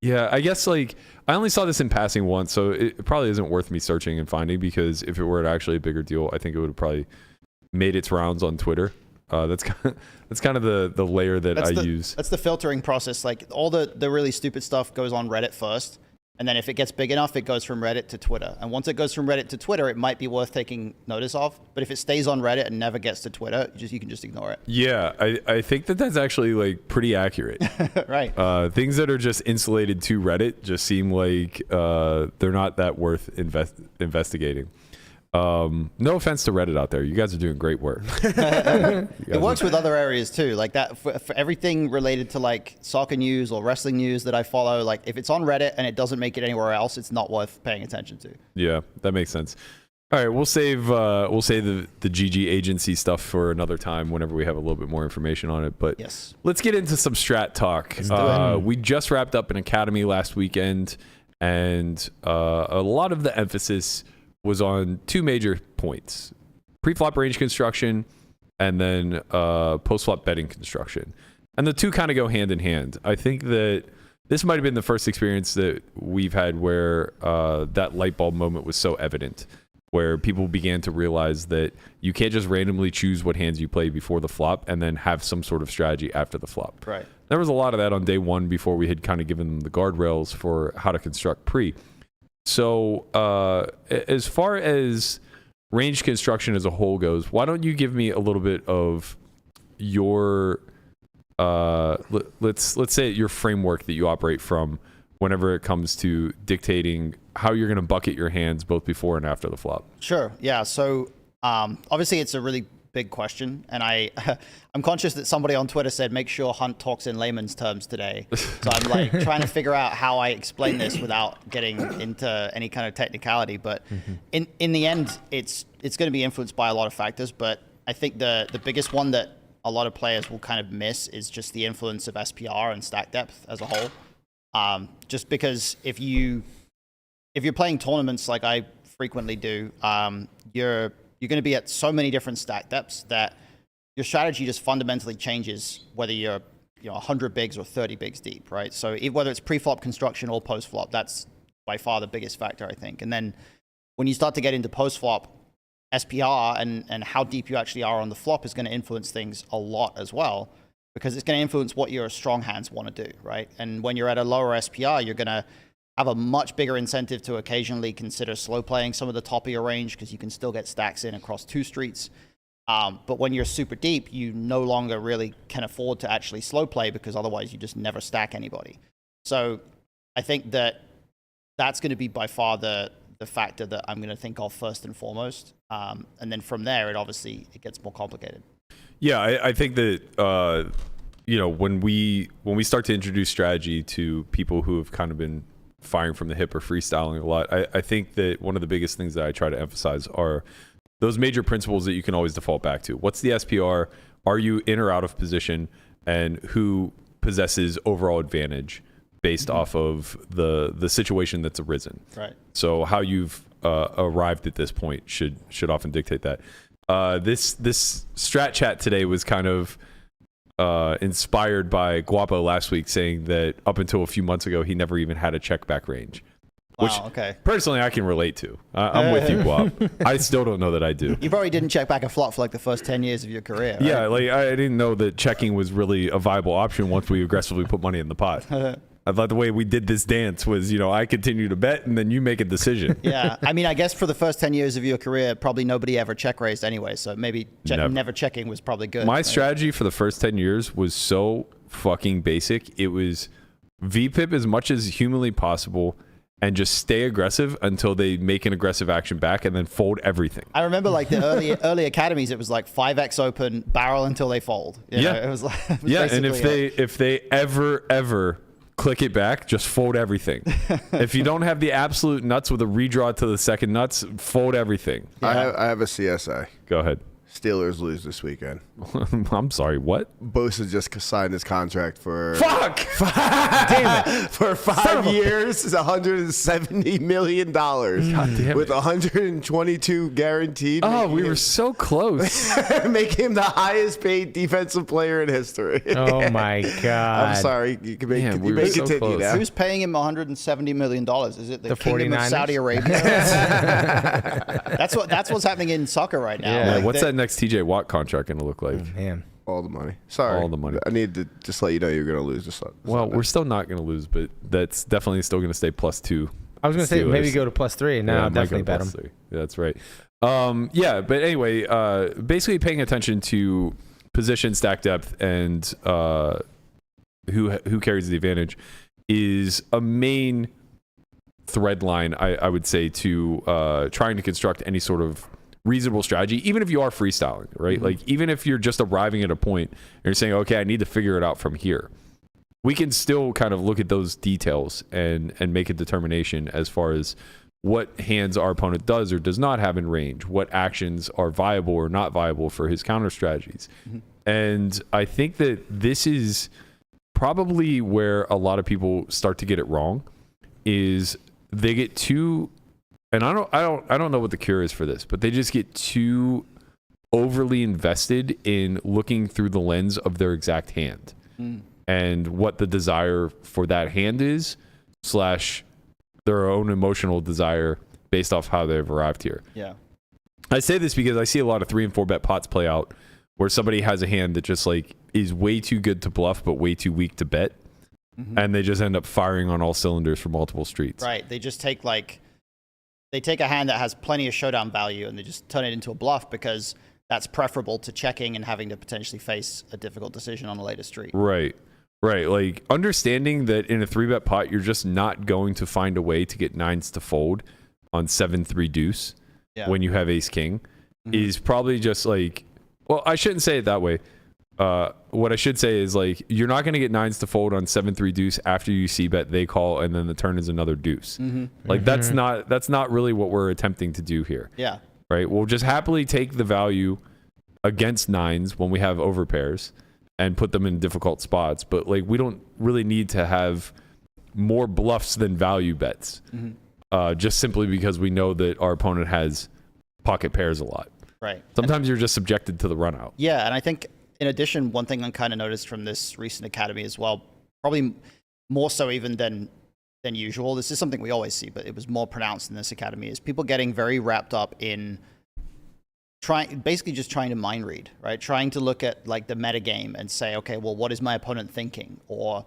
E: yeah, I guess like I only saw this in passing once, so it probably isn't worth me searching and finding, because if it were actually a bigger deal, I think it would have probably made its rounds on Twitter. That's kind of the layer that I use.
C: That's the filtering process. Like all the really stupid stuff goes on Reddit first, and then if it gets big enough, it goes from Reddit to Twitter. And once it goes from Reddit to Twitter, it might be worth taking notice of. But if it stays on Reddit and never gets to Twitter, you can just ignore it.
E: Yeah, I think that's actually like pretty accurate.
C: Right.
E: Things that are just insulated to Reddit just seem like they're not that worth investigating. No offense to Reddit out there, you guys are doing great work.
C: It works with other areas too, like that for everything related to like soccer news or wrestling news that I follow. Like if it's on Reddit and it doesn't make it anywhere else, it's not worth paying attention to.
E: Yeah, that makes sense. All right, we'll save the GG agency stuff for another time whenever we have a little bit more information on it. But
C: yes,
E: let's get into some strat talk. We just wrapped up an academy last weekend, and a lot of the emphasis was on two major points: pre-flop range construction and then post-flop betting construction. And the two kind of go hand in hand. I think that this might have been the first experience that we've had where that light bulb moment was so evident, where people began to realize that you can't just randomly choose what hands you play before the flop and then have some sort of strategy after the flop.
C: right.
E: There was a lot of that on day one before we had kind of given them the guardrails for how to construct pre. So as far as range construction as a whole goes, why don't you give me a little bit of your let's say your framework that you operate from whenever it comes to dictating how you're going to bucket your hands both before and after the flop.
C: Sure. Yeah. So obviously it's a really big question, and I'm conscious that somebody on Twitter said make sure Hunt talks in layman's terms today. So I'm like trying to figure out how I explain this without getting into any kind of technicality. But in the end, it's going to be influenced by a lot of factors. But I think the biggest one that a lot of players will kind of miss is just the influence of SPR and stack depth as a whole. Just because if you're playing tournaments like I frequently do, you're going to be at so many different stack depths that your strategy just fundamentally changes whether you're 100 bigs or 30 bigs deep, right? So whether it's pre-flop construction or post-flop, that's by far the biggest factor, I think. And then when you start to get into post-flop, SPR and how deep you actually are on the flop is going to influence things a lot as well, because it's going to influence what your strong hands want to do, right? And when you're at a lower SPR, you're going to have a much bigger incentive to occasionally consider slow playing some of the top of your range, because you can still get stacks in across two streets. But when you're super deep, you no longer really can afford to actually slow play, because otherwise you just never stack anybody. So I think that's going to be by far the factor that I'm going to think of first and foremost. And then from there, it gets more complicated.
E: Yeah, I think that when we start to introduce strategy to people who have kind of been firing from the hip or freestyling a lot, I think that one of the biggest things that I try to emphasize are those major principles that you can always default back to. What's the SPR? Are you in or out of position? And who possesses overall advantage based off of the situation that's arisen?
C: Right.
E: So how you've arrived at this point should often dictate that. This strat chat today was kind of inspired by Guapo last week, saying that up until a few months ago, he never even had a check back range. Which personally I can relate to. I'm with you, Guap. I still don't know that I do.
C: You probably didn't check back a flop for like the first 10 years of your career, right?
E: Yeah, like I didn't know that checking was really a viable option once we aggressively put money in the pot. I thought the way we did this dance was, I continue to bet and then you make a decision.
C: Yeah, I mean, I guess for the first 10 years of your career, probably nobody ever check raised anyway, so maybe never checking was probably good.
E: My strategy for the first 10 years was so fucking basic. It was VPIP as much as humanly possible and just stay aggressive until they make an aggressive action back and then fold everything.
C: I remember like the early academies, it was like 5x open, barrel until they fold. You know, it was like,
E: and if they ever click it back, just fold everything. If you don't have the absolute nuts with a redraw to the second nuts, fold everything.
B: Yeah. I have a CSI.
E: Go ahead.
B: Steelers lose this weekend.
E: I'm sorry, what?
B: Bosa just signed his contract for...
E: Fuck!
B: Damn it. For 5 years, it's $170 million. God damn
E: it.
B: With 122 guaranteed.
E: Oh, we were so close.
B: Make him the highest paid defensive player in history.
D: Oh, my God.
B: I'm sorry. You can make,
E: Damn,
B: you may
E: so
B: continue
E: close.
B: now.
C: Who's paying him $170 million? Is it the Kingdom
D: 49ers?
C: of Saudi Arabia? That's what's happening in soccer right now.
D: Yeah.
C: Like,
E: What's that next TJ Watt contract going to look like?
D: Man.
B: All the money. Sorry.
E: All the money.
B: I need to just let you know you're going to lose this.
E: Well, we're still not going to lose, but that's definitely still going to stay +2.
D: I was going to say maybe go to +3. No,
E: Yeah,
D: definitely bet them.
E: Yeah, that's right. But anyway, basically paying attention to position, stack depth, and who carries the advantage is a main thread line, I would say, to trying to construct any sort of reasonable strategy, even if you are freestyling, right? Mm-hmm. Like, even if you're just arriving at a point and you're saying, okay, I need to figure it out from here, we can still kind of look at those details and make a determination as far as what hands our opponent does or does not have in range, what actions are viable or not viable for his counter strategies. Mm-hmm. And I think that this is probably where a lot of people start to get it wrong, is they get too, and I don't know what the cure is for this, but they just get too overly invested in looking through the lens of their exact hand and what the desire for that hand is, / their own emotional desire based off how they've arrived here.
C: Yeah.
E: I say this because I see a lot of 3 and 4 bet pots play out where somebody has a hand that just like is way too good to bluff but way too weak to bet. Mm-hmm. And they just end up firing on all cylinders for multiple streets.
C: Right. They just take a hand that has plenty of showdown value and they just turn it into a bluff because that's preferable to checking and having to potentially face a difficult decision on a later street.
E: Right. Like, understanding that in a 3-bet pot, you're just not going to find a way to get nines to fold on 7-3 deuce when you have ace king is probably just like, well, I shouldn't say it that way. What I should say is, like, you're not going to get nines to fold on 7-3 deuce after you see bet they call and then the turn is another deuce. Mm-hmm. Like, that's not really what we're attempting to do here.
C: Yeah.
E: Right. We'll just happily take the value against nines when we have overpairs and put them in difficult spots. But like, we don't really need to have more bluffs than value bets, just simply because we know that our opponent has pocket pairs a lot.
C: Right.
E: Sometimes you're just subjected to the run out.
C: Yeah. And I think in addition, one thing I kind of noticed from this recent academy as well, probably more so even than usual, this is something we always see, but it was more pronounced in this academy, is people getting very wrapped up in basically just trying to mind read, right? Trying to look at like the meta game and say, okay, well, what is my opponent thinking? Or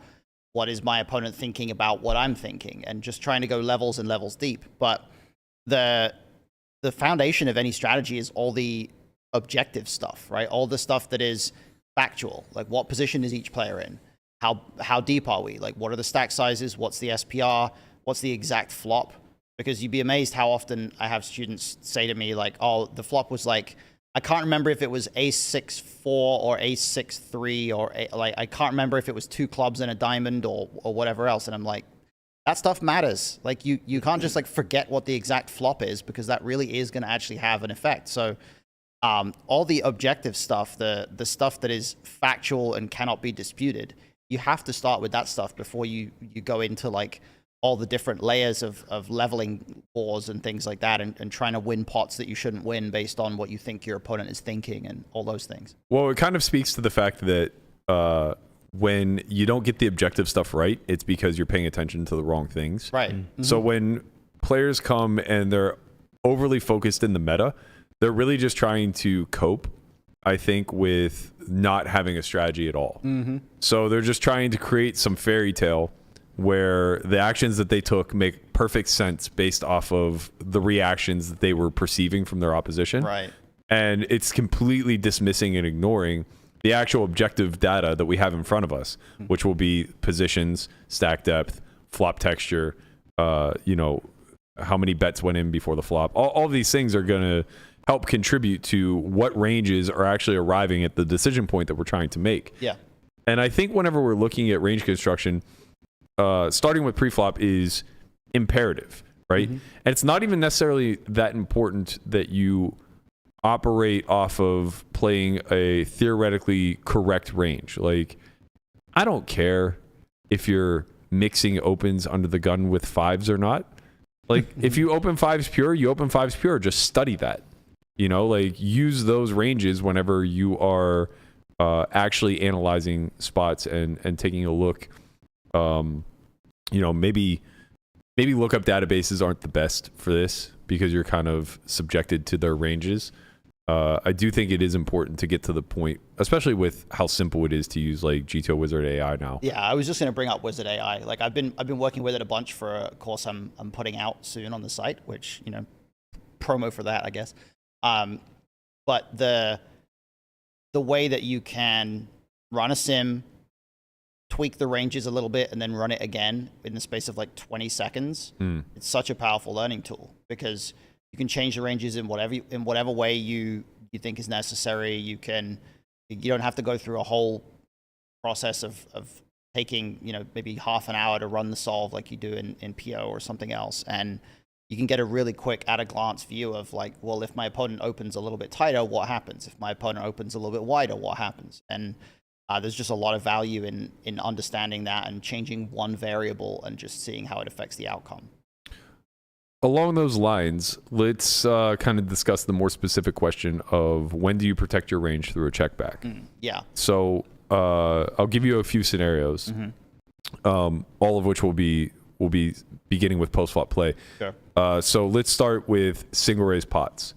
C: what is my opponent thinking about what I'm thinking? And just trying to go levels and levels deep. But the foundation of any strategy is all the objective stuff, right? All the stuff that is factual, like what position is each player in? how deep are we? Like, what are the stack sizes? What's the SPR? What's the exact flop? Because you'd be amazed how often I have students say to me, like, oh, the flop was like, I can't remember if it was ace-6-4 or ace-6-3 or like, I can't remember if it was 2 clubs and a diamond or whatever else. And I'm like, that stuff matters. Like, you can't just like forget what the exact flop is, because that really is going to actually have an effect. So all the objective stuff, the stuff that is factual and cannot be disputed, you have to start with that stuff before you go into like all the different layers of leveling wars and things like that, and trying to win pots that you shouldn't win based on what you think your opponent is thinking and all those things.
E: Well, it kind of speaks to the fact that when you don't get the objective stuff right, it's because you're paying attention to the wrong things.
C: Right. Mm-hmm.
E: So when players come and they're overly focused in the meta, they're really just trying to cope, I think, with not having a strategy at all.
C: Mm-hmm.
E: So they're just trying to create some fairy tale where the actions that they took make perfect sense based off of the reactions that they were perceiving from their opposition.
C: Right.
E: And it's completely dismissing and ignoring the actual objective data that we have in front of us, which will be positions, stack depth, flop texture, how many bets went in before the flop. All these things are going to help contribute to what ranges are actually arriving at the decision point that we're trying to make.
C: Yeah.
E: And I think whenever we're looking at range construction, starting with preflop is imperative, right?
C: Mm-hmm.
E: And it's not even necessarily that important that you operate off of playing a theoretically correct range. Like, I don't care if you're mixing opens under the gun with 5s or not. Like, if you open 5s pure, you open 5s pure. Just study that. Like, use those ranges whenever you are actually analyzing spots and taking a look. Maybe lookup databases aren't the best for this because you're kind of subjected to their ranges. I do think it is important to get to the point, especially with how simple it is to use like GTO Wizard AI now.
C: Yeah, I was just going to bring up Wizard AI. Like, I've been working with it a bunch for a course I'm putting out soon on the site, which, promo for that, I guess. But the way that you can run a sim, tweak the ranges a little bit, and then run it again in the space of like 20 seconds, it's such a powerful learning tool, because you can change the ranges in whatever way you think is necessary. You don't have to go through a whole process of taking, maybe half an hour to run the solve like you do in PO or something else. And you can get a really quick at a glance view of like, well, if my opponent opens a little bit tighter, what happens? If my opponent opens a little bit wider, what happens? And there's just a lot of value in understanding that and changing one variable and just seeing how it affects the outcome.
E: Along those lines, let's kind of discuss the more specific question of when do you protect your range through a check back?
C: Yeah.
E: So I'll give you a few scenarios, all of which will be beginning with post-flop play.
C: Sure.
E: So let's start with single raise pots.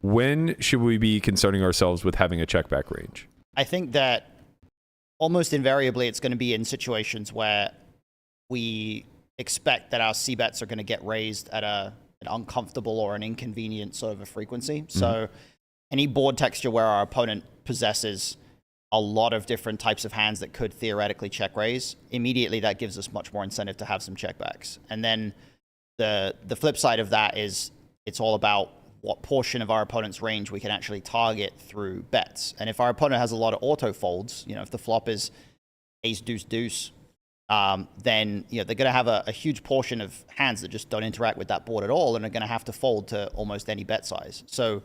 E: When should we be concerning ourselves with having a check back range?
C: I think that almost invariably it's going to be in situations where we expect that our C-bets are going to get raised at an uncomfortable or an inconvenient sort of a frequency. So any board texture where our opponent possesses a lot of different types of hands that could theoretically check raise, immediately that gives us much more incentive to have some checkbacks. And then the flip side of that is it's all about what portion of our opponent's range we can actually target through bets. And if our opponent has a lot of auto folds, if the flop is ace, deuce, deuce, then they're going to have a huge portion of hands that just don't interact with that board at all and are going to have to fold to almost any bet size. So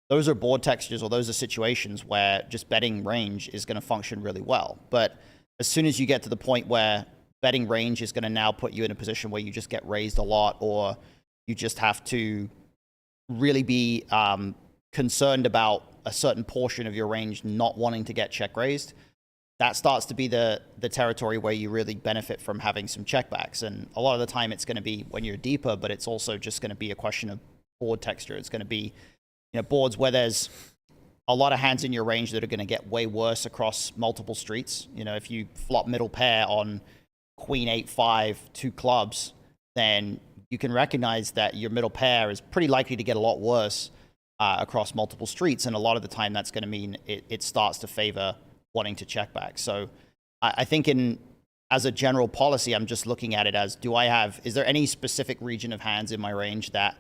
C: those are board textures, or those are situations where just betting range is going to function really well. But as soon as you get to the point where betting range is going to now put you in a position where you just get raised a lot, or you just have to really be concerned about a certain portion of your range not wanting to get check raised, that starts to be the territory where you really benefit from having some checkbacks. And a lot of the time it's going to be when you're deeper, but it's also just going to be a question of board texture. It's going to be boards where there's a lot of hands in your range that are going to get way worse across multiple streets. If you flop middle pair on queen 8-5 2 clubs, then you can recognize that your middle pair is pretty likely to get a lot worse across multiple streets. And a lot of the time that's going to mean it starts to favor wanting to check back. So I think in as a general policy, I'm just looking at it as, is there any specific region of hands in my range that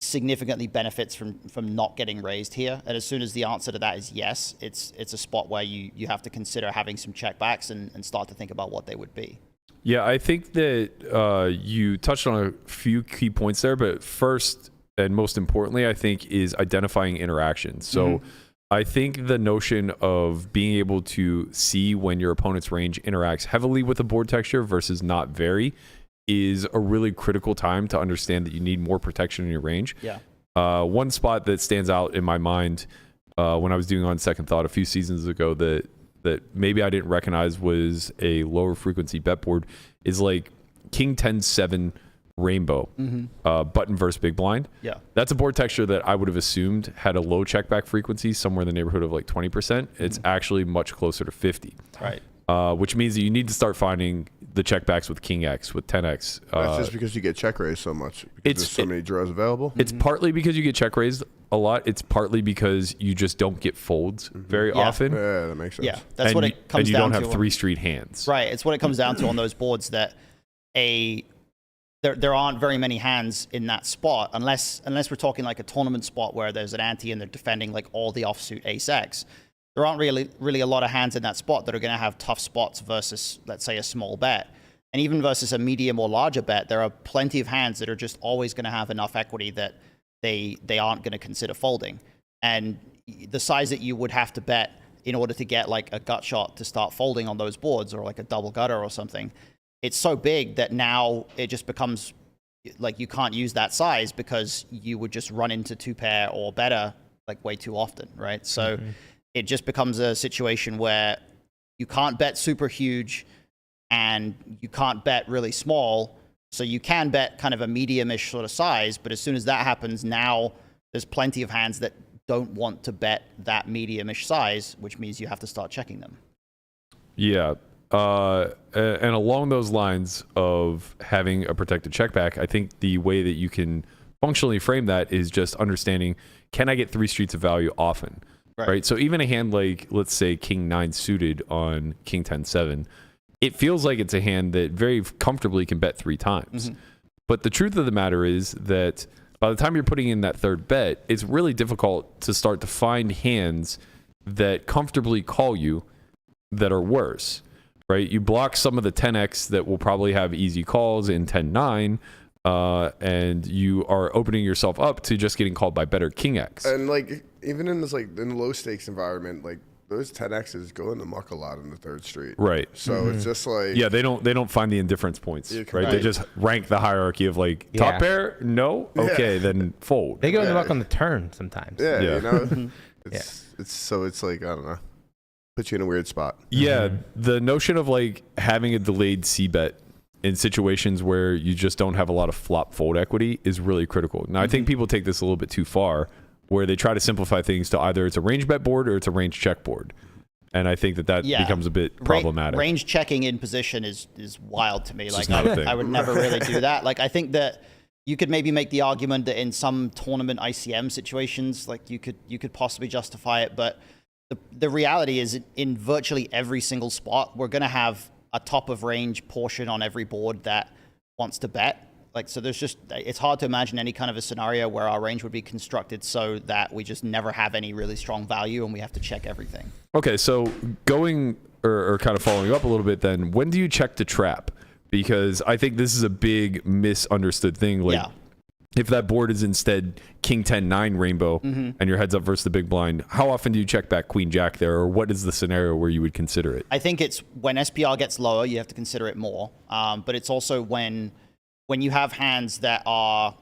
C: significantly benefits from not getting raised here? And as soon as the answer to that is yes, it's a spot where you have to consider having some checkbacks and start to think about what they would be.
E: Yeah, I think that you touched on a few key points there, but first and most importantly, I think, is identifying interactions. So I think the notion of being able to see when your opponent's range interacts heavily with a board texture versus not very is a really critical time to understand that you need more protection in your range.
C: Yeah.
E: One spot that stands out in my mind when I was doing On Second Thought a few seasons ago that maybe I didn't recognize was a lower frequency bet board is like King 10-7 Rainbow, button versus big blind.
C: Yeah.
E: That's a board texture that I would have assumed had a low checkback frequency, somewhere in the neighborhood of like 20%. It's actually much closer to 50.
C: Right.
E: Which means that you need to start finding the checkbacks with King X, with 10X.
B: That's just because you get check raised so much. There's so many draws available.
E: It's partly because you get check raised a lot. It's partly because you just don't get folds very often.
B: Yeah, that makes sense.
C: Yeah, that's what it comes down to.
E: And you don't have 3 street hands.
C: Right. It's what it comes down to on those boards that there aren't very many hands in that spot unless we're talking like a tournament spot where there's an ante and they're defending like all the offsuit ace X. There aren't really a lot of hands in that spot that are going to have tough spots versus, let's say, a small bet. And even versus a medium or larger bet, there are plenty of hands that are just always going to have enough equity that they aren't going to consider folding. And the size that you would have to bet in order to get like a gut shot to start folding on those boards, or like a double gutter or something, it's so big that now it just becomes like you can't use that size because you would just run into 2-pair or better like way too often, right? So it just becomes a situation where you can't bet super huge and you can't bet really small. So you can bet kind of a medium-ish sort of size, but as soon as that happens, now there's plenty of hands that don't want to bet that medium-ish size, which means you have to start checking them.
E: Yeah. And along those lines of having a protected checkback, I think the way that you can functionally frame that is just understanding, can I get 3 streets of value often? Right. So even a hand like, let's say, King 9 suited on King 10-7, it feels like it's a hand that very comfortably can bet 3 times. But the truth of the matter is that by the time you're putting in that third bet, it's really difficult to start to find hands that comfortably call you that are worse, right? You block some of the 10X that will probably have easy calls in 10-9, and you are opening yourself up to just getting called by better King X.
B: And like even in this like in low stakes environment, like those 10Xs go in the muck a lot in the third street.
E: Right.
B: So it's just like
E: they don't find the indifference points, right? They just rank the hierarchy of like top pair, no, okay, then fold.
D: They go in the muck on the turn sometimes.
B: Yeah. You know, it's like, I don't know, puts you in a weird spot.
E: Yeah, the notion of like having a delayed C bet in situations where you just don't have a lot of flop fold equity is really critical. Now, I think people take this a little bit too far, where they try to simplify things to either it's a range bet board or it's a range check board. And I think that becomes a bit problematic.
C: Range checking in position is wild to me. Like I would never really do that. Like I think that you could maybe make the argument that in some tournament ICM situations, like you could possibly justify it, but the reality is in virtually every single spot, we're going to have a top of range portion on every board that wants to bet. Like, so it's hard to imagine any kind of a scenario where our range would be constructed so that we just never have any really strong value and we have to check everything.
E: Okay, so going or kind of following up a little bit then, when do you check to trap? Because I think this is a big misunderstood thing. Like, if that board is instead King 10-9 Rainbow and your heads up versus the big blind, how often do you check back Queen Jack there, or what is the scenario where you would consider it?
C: I think it's when SPR gets lower, you have to consider it more. But it's also when you have hands that are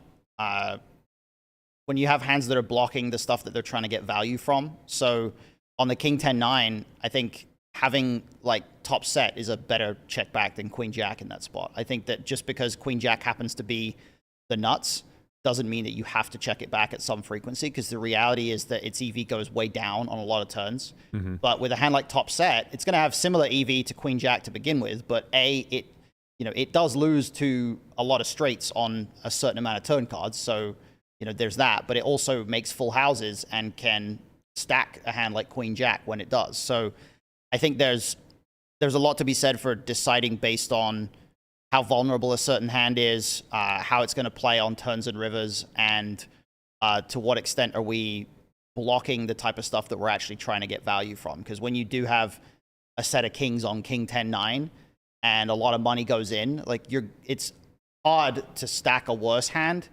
C: blocking the stuff that they're trying to get value from. So on the King 10-9, I think having like top set is a better check back than Queen Jack in that spot. I think that just because Queen Jack happens to be the nuts doesn't mean that you have to check it back at some frequency, because the reality is that its EV goes way down on a lot of turns. But with a hand like top set, it's going to have similar EV to Queen Jack to begin with, but it does lose to a lot of straights on a certain amount of turn cards. So, there's that, but it also makes full houses and can stack a hand like Queen Jack when it does. So I think there's there's a lot to be said for deciding based on how vulnerable a certain hand is, how it's going to play on turns and rivers, and to what extent are we blocking the type of stuff that we're actually trying to get value from. Because when you do have a set of kings on king 10-9 and a lot of money goes in, like it's hard to stack a worse hand,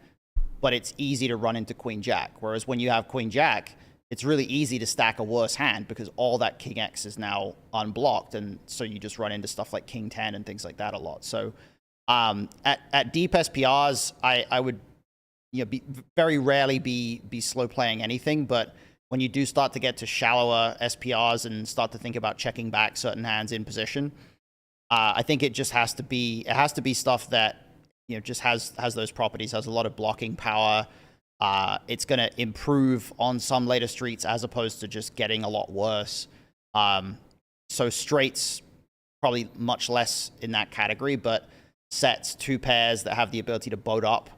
C: but it's easy to run into queen jack. Whereas when you have queen jack, it's really easy to stack a worse hand because all that king X is now unblocked, and so you just run into stuff like king 10 and things like that a lot. So at deep SPRs, I would very rarely be slow playing anything, but when you do start to get to shallower SPRs and start to think about checking back certain hands in position, I think it just has to be stuff that just has those properties, has a lot of blocking power. It's going to improve on some later streets as opposed to just getting a lot worse. So straights probably much less in that category, but sets, 2 pairs that have the ability to boat up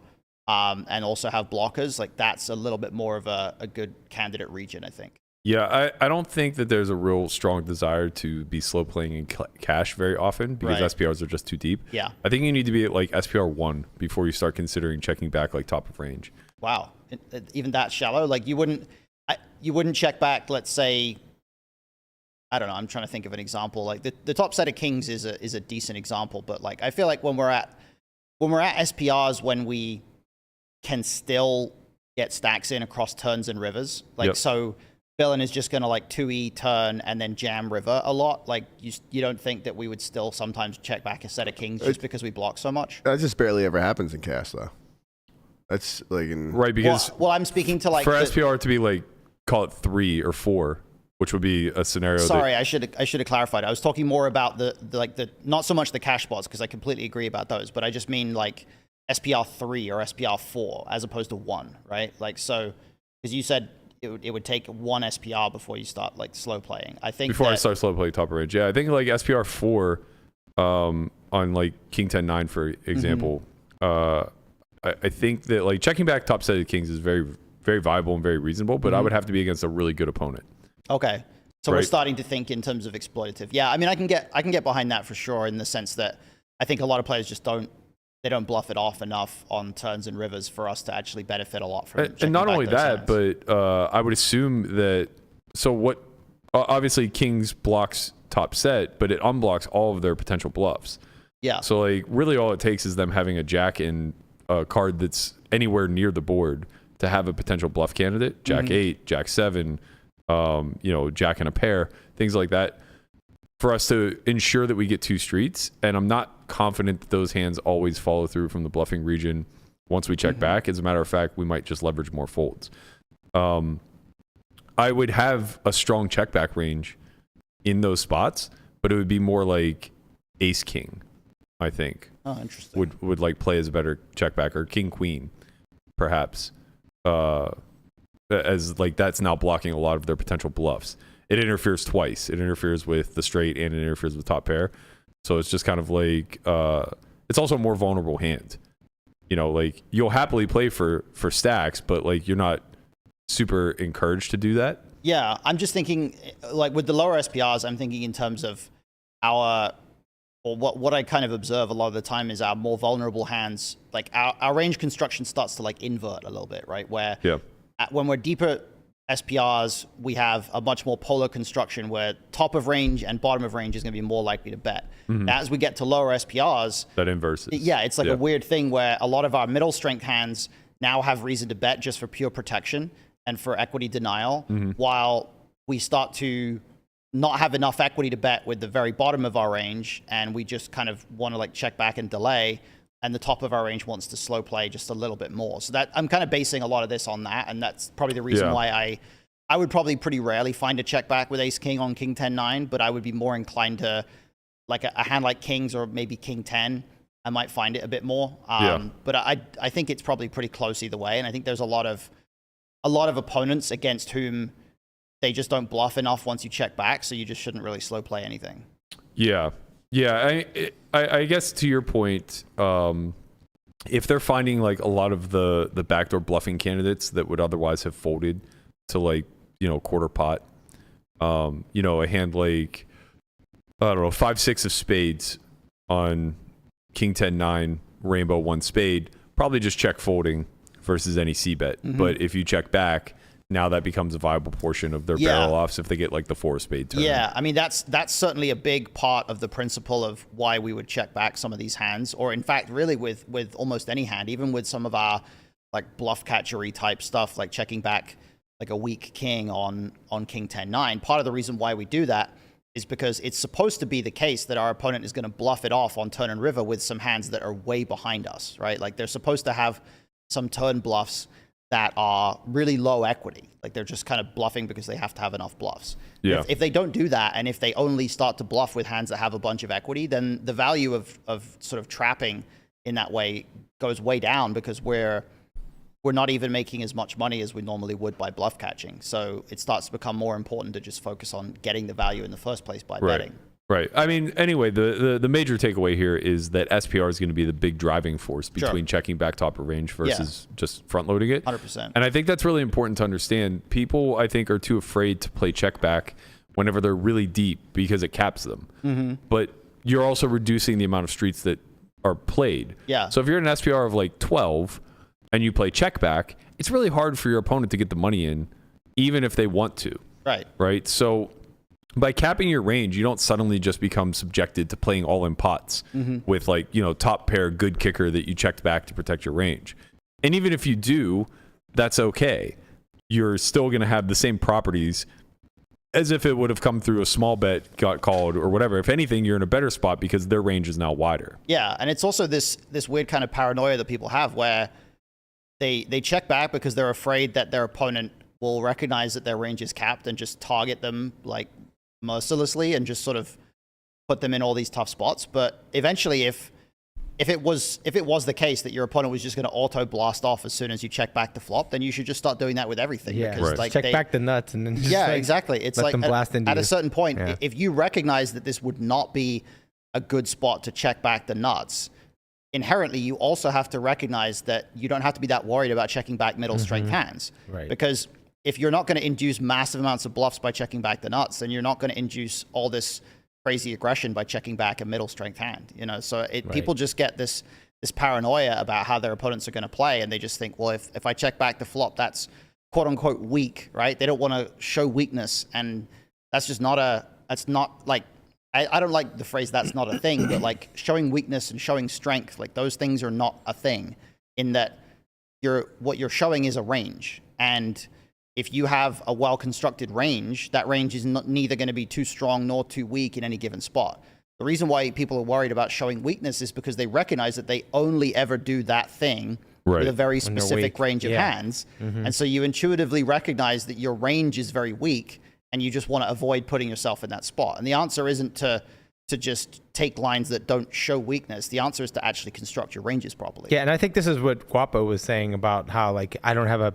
C: and also have blockers, like that's a little bit more of a good candidate region, I think.
E: Yeah, I don't think that there's a real strong desire to be slow playing in cash very often because SPRs are just too deep.
C: Yeah.
E: I think you need to be at like SPR 1 before you start considering checking back like top of range.
C: Wow. Even that shallow? Like you wouldn't check back, let's say, I don't know, I'm trying to think of an example. Like the top set of kings is a decent example, but like I feel like when we're at SPRs, when we can still get stacks in across turns and rivers, like so villain is just gonna like 2E turn and then jam river a lot. Like you don't think that we would still sometimes check back a set of kings just because we block so much?
B: That just barely ever happens in cash though. That's like
E: right, because
C: well, I'm speaking to like
E: for SPR to be like, call it 3 or 4, which would be a scenario.
C: Sorry, I should have clarified. I was talking more about the not so much the cash spots, because I completely agree about those, but I just mean like SPR 3 or SPR 4 as opposed to 1, right? Like so, because you said it would take 1 SPR before you start like slow playing. I think
E: before I start slow playing top of range, yeah, I think like SPR 4 on like king 10-9 for example. I think that like checking back top set of kings is very, very viable and very reasonable, but I would have to be against a really good opponent.
C: Okay. So we're starting to think in terms of exploitative. Yeah, I mean, I can get behind that for sure, in the sense that I think a lot of players just don't bluff it off enough on turns and rivers for us to actually benefit a lot from it.
E: And not only that, but I would assume that, so what, obviously kings blocks top set, but it unblocks all of their potential bluffs.
C: Yeah.
E: So like really all it takes is them having a jack in a card that's anywhere near the board to have a potential bluff candidate, jack 8, jack 7, jack and a pair, things like that, for us to ensure that we get 2 streets. And I'm not confident that those hands always follow through from the bluffing region once we check back. As a matter of fact, we might just leverage more folds. I would have a strong check back range in those spots, but it would be more like ace king, I think.
C: Oh, interesting.
E: Would like play as a better check back, or king queen, perhaps. As like that's now blocking a lot of their potential bluffs. It interferes twice. It interferes with the straight and it interferes with top pair. So it's just kind of like it's also a more vulnerable hand. Like you'll happily play for stacks, but like you're not super encouraged to do that.
C: Yeah, I'm just thinking like with the lower SPRs, I'm thinking in terms of what I kind of observe a lot of the time is our more vulnerable hands, like our range construction starts to like invert a little bit, right? Where when we're deeper SPRs, we have a much more polar construction where top of range and bottom of range is going to be more likely to bet. As we get to lower SPRs,
E: that inverses.
C: Yeah, it's like a weird thing where a lot of our middle strength hands now have reason to bet just for pure protection and for equity denial, while we start to not have enough equity to bet with the very bottom of our range, and we just kind of want to like check back and delay, and the top of our range wants to slow play just a little bit more. So that I'm kind of basing a lot of this on that, and that's probably the reason why I would probably pretty rarely find a check back with ace king on king 10-9, but I would be more inclined to like a hand like kings or maybe king 10. I might find it a bit more, but I think it's probably pretty close either way, and I think there's a lot of opponents against whom they just don't bluff enough once you check back, so you just shouldn't really slow play anything. Yeah.
E: I guess to your point, if they're finding like a lot of the backdoor bluffing candidates that would otherwise have folded to like quarter pot, a hand like I don't know, 5-6 of spades on king 10-9, rainbow 1 spade, probably just check folding versus any c-bet. But if you check back, now that becomes a viable portion of their barrel offs if they get like the 4 spade turn.
C: Yeah, I mean, that's certainly a big part of the principle of why we would check back some of these hands, or in fact, really with almost any hand, even with some of our like bluff catchery type stuff, like checking back like a weak king on king 10-9. Part of the reason why we do that is because it's supposed to be the case that our opponent is going to bluff it off on turn and river with some hands that are way behind us, right? Like they're supposed to have some turn bluffs that are really low equity. Like they're just kind of bluffing because they have to have enough bluffs.
E: Yeah.
C: If they don't do that, and if they only start to bluff with hands that have a bunch of equity, then the value of sort of trapping in that way goes way down because we're not even making as much money as we normally would by bluff catching. So it starts to become more important to just focus on getting the value in the first place by betting.
E: Right. I mean, anyway, the major takeaway here is that SPR is going to be the big driving force between checking back top of range versus just front loading it.
C: 100%.
E: And I think that's really important to understand. People, I think, are too afraid to play check back whenever they're really deep because it caps them. But you're also reducing the amount of streets that are played.
C: Yeah.
E: So if you're in an SPR of like 12 and you play check back, it's really hard for your opponent to get the money in, even if they want to. Right. So by capping your range, you don't suddenly just become subjected to playing all in pots with like, top pair good kicker that you checked back to protect your range. And even if you do, that's okay. You're still going to have the same properties as if it would have come through a small bet, got called or whatever. If anything, you're in a better spot because their range is now wider.
C: Yeah. And it's also this weird kind of paranoia that people have where they check back because they're afraid that their opponent will recognize that their range is capped and just target them like mercilessly and just sort of put them in all these tough spots. But eventually, if it was the case that your opponent was just going to auto blast off as soon as you check back the flop, then you should just start doing that with everything.
D: Yeah,
C: because, like,
D: check back the nuts and then just
C: exactly. It's
D: let
C: like
D: them blast into
C: at
D: you.
C: a certain point, if you recognize that this would not be a good spot to check back the nuts, inherently you also have to recognize that you don't have to be that worried about checking back middle strength hands, because if you're not going to induce massive amounts of bluffs by checking back the nuts, then you're not going to induce all this crazy aggression by checking back a middle strength hand. So people just get this paranoia about how their opponents are going to play, and they just think, well, if I check back the flop, that's quote unquote weak, right? They don't want to show weakness, and that's just not I don't like the phrase "that's not a thing," but like showing weakness and showing strength, like those things are not a thing. In that, what you're showing is a range, and if you have a well-constructed range, that range is neither going to be too strong nor too weak in any given spot. The reason why people are worried about showing weakness is because they recognize that they only ever do that thing with a very specific range of hands, and so you intuitively recognize that your range is very weak, and you just want to avoid putting yourself in that spot. And the answer isn't to just take lines that don't show weakness. The answer is to actually construct your ranges properly.
D: Yeah, and I think this is what Guapo was saying about how, like, I don't have a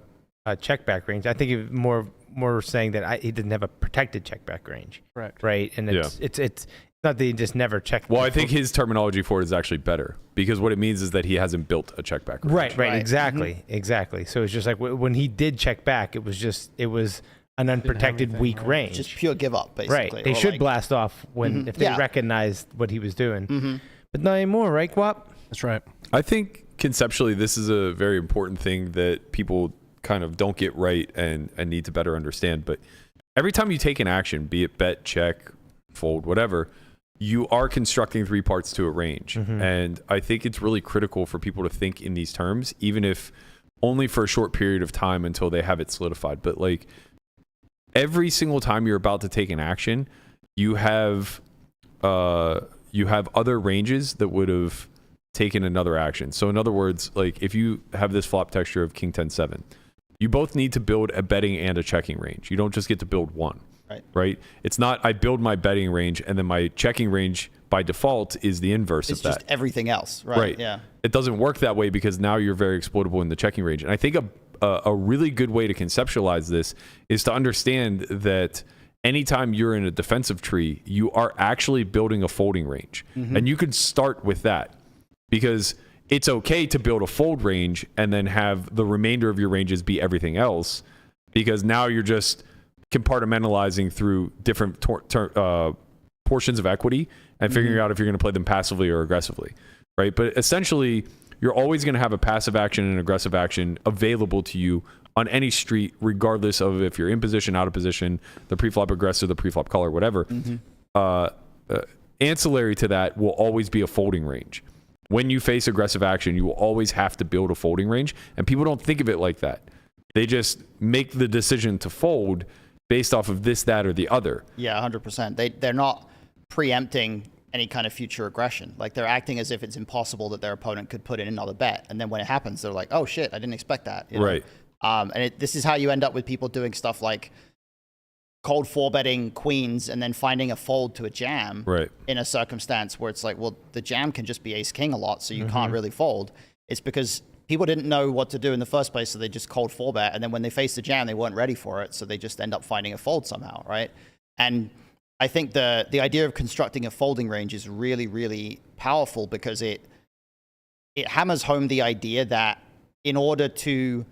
D: check back range. I think he was more saying that he didn't have a protected check back range.
F: Correct.
D: Right? And it's not that he just never checked.
E: Well, I think his terminology for it is actually better, because what it means is that he hasn't built a check back range.
D: Right. Exactly. So it's just like when he did check back, it was an unprotected weak range.
C: Just pure give up, basically.
D: Right. They should blast off if they recognized what he was doing. But not anymore, right, Guap?
F: That's right.
E: I think conceptually this is a very important thing that people kind of don't get right and need to better understand. But every time you take an action, be it bet, check, fold, whatever, you are constructing 3 parts to a range. And I think it's really critical for people to think in these terms, even if only for a short period of time until they have it solidified. But like every single time you're about to take an action, you have other ranges that would have taken another action. So in other words, like if you have this flop texture of king 10-7, you both need to build a betting and a checking range. You don't just get to build one. Right? It's not I build my betting range and then my checking range by default is the inverse of that.
C: It's just everything else, right? Yeah.
E: It doesn't work that way because now you're very exploitable in the checking range. And I think a really good way to conceptualize this is to understand that anytime you're in a defensive tree, you are actually building a folding range. And you could start with that, because it's okay to build a fold range and then have the remainder of your ranges be everything else, because now you're just compartmentalizing through different portions of equity and figuring out if you're going to play them passively or aggressively, right? But essentially, you're always going to have a passive action and aggressive action available to you on any street, regardless of if you're in position, out of position, the preflop aggressor, the preflop caller, whatever. Ancillary to that will always be a folding range. When you face aggressive action, you will always have to build a folding range, and people don't think of it like that. They just make the decision to fold based off of this, that, or the other.
C: Yeah, 100%. They're not preempting any kind of future aggression. Like, they're acting as if it's impossible that their opponent could put in another bet. And then when it happens, they're like, oh shit, I didn't expect that. You know?
E: Right.
C: This is how you end up with people doing stuff like cold 4-betting queens and then finding a fold to a jam in a circumstance where it's like, well, the jam can just be ace king a lot, so you can't really fold. It's because people didn't know what to do in the first place, so they just cold 4-bet, and then when they faced the jam, they weren't ready for it, so they just end up finding a fold somehow, right? And I think the idea of constructing a folding range is really, really powerful because it hammers home the idea that in order to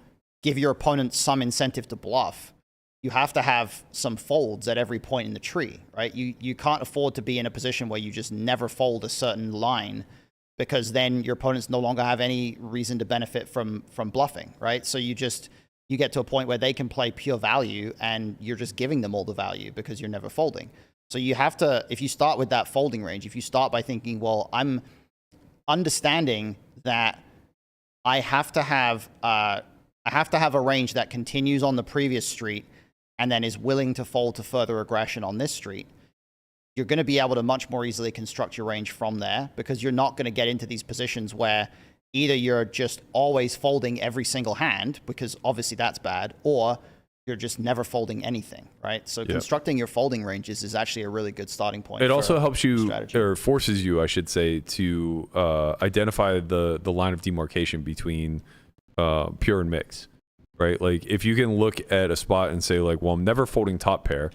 C: give your opponent some incentive to bluff, you have to have some folds at every point in the tree, right? You can't afford to be in a position where you just never fold a certain line, because then your opponents no longer have any reason to benefit from bluffing, right? So you get to a point where they can play pure value and you're just giving them all the value because you're never folding. So you have to, if you start with that folding range, if you start by thinking, well, I'm understanding that I have to have a range that continues on the previous street and then is willing to fold to further aggression on this street, you're going to be able to much more easily construct your range from there, because you're not going to get into these positions where either you're just always folding every single hand, because obviously that's bad, or you're just never folding anything, right? So constructing your folding ranges is actually a really good starting point.
E: It also helps you,
C: strategy.
E: or forces you, I should say, to identify the line of demarcation between pure and mix, right? Like, if you can look at a spot and say, like, well, I'm never folding top pair,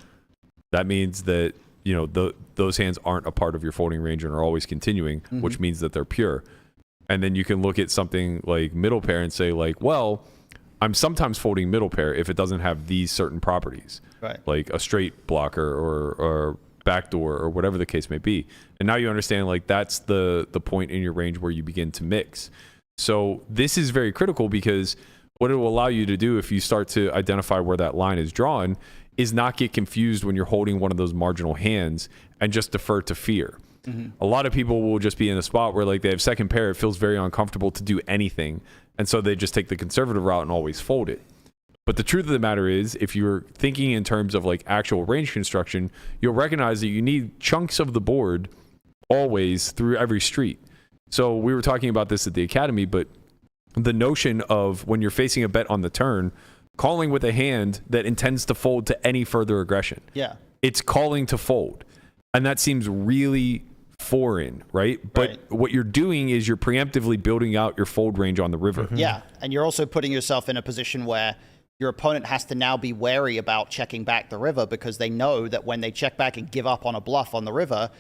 E: that means that, you know, those hands aren't a part of your folding range and are always continuing, which means that they're pure. And then you can look at something like middle pair and say, like, well, I'm sometimes folding middle pair if it doesn't have these certain properties,
C: right?
E: Like a straight blocker or backdoor or whatever the case may be. And now you understand, like, that's the point in your range where you begin to mix. So this is very critical, because what it will allow you to do if you start to identify where that line is drawn is not get confused when you're holding one of those marginal hands and just defer to fear. A lot of people will just be in a spot where, like, they have second pair, it feels very uncomfortable to do anything, and so they just take the conservative route and always fold it. But the truth of the matter is, if you're thinking in terms of, like, actual range construction, you'll recognize that you need chunks of the board always through every street. So we were talking about this at the academy, but the notion of when you're facing a bet on the turn, calling with a hand that intends to fold to any further aggression.
C: Yeah.
E: It's calling to fold. And that seems really foreign, right? But what you're doing is you're preemptively building out your fold range on the river.
C: Yeah. And you're also putting yourself in a position where your opponent has to now be wary about checking back the river, because they know that when they check back and give up on a bluff on the river,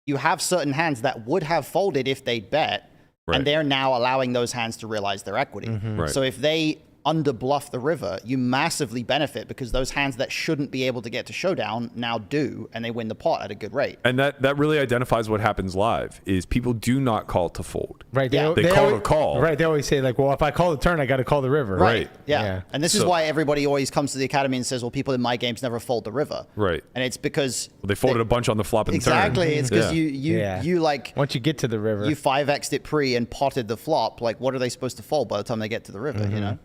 C: you have certain hands that would have folded if they'd bet.
E: Right.
C: And they're now allowing those hands to realize their equity.
E: Right.
C: So if they underbluff the river, you massively benefit, because those hands that shouldn't be able to get to showdown now do, and they win the pot at a good rate.
E: And that really identifies what happens live, is people do not call to fold.
D: Right.
E: They call
D: always,
E: a call.
D: Right. They always say, like, well, if I call the turn, I got to call the river.
E: Right.
C: Yeah. And this is why everybody always comes to the academy and says, well, people in my games never fold the river.
E: Right.
C: And it's because
E: They folded a bunch on the flop and turn.
C: exactly. It's because you like,
D: once you get to the river,
C: you 5x'd it pre and potted the flop. Like, what are they supposed to fold by the time they get to the river? You know.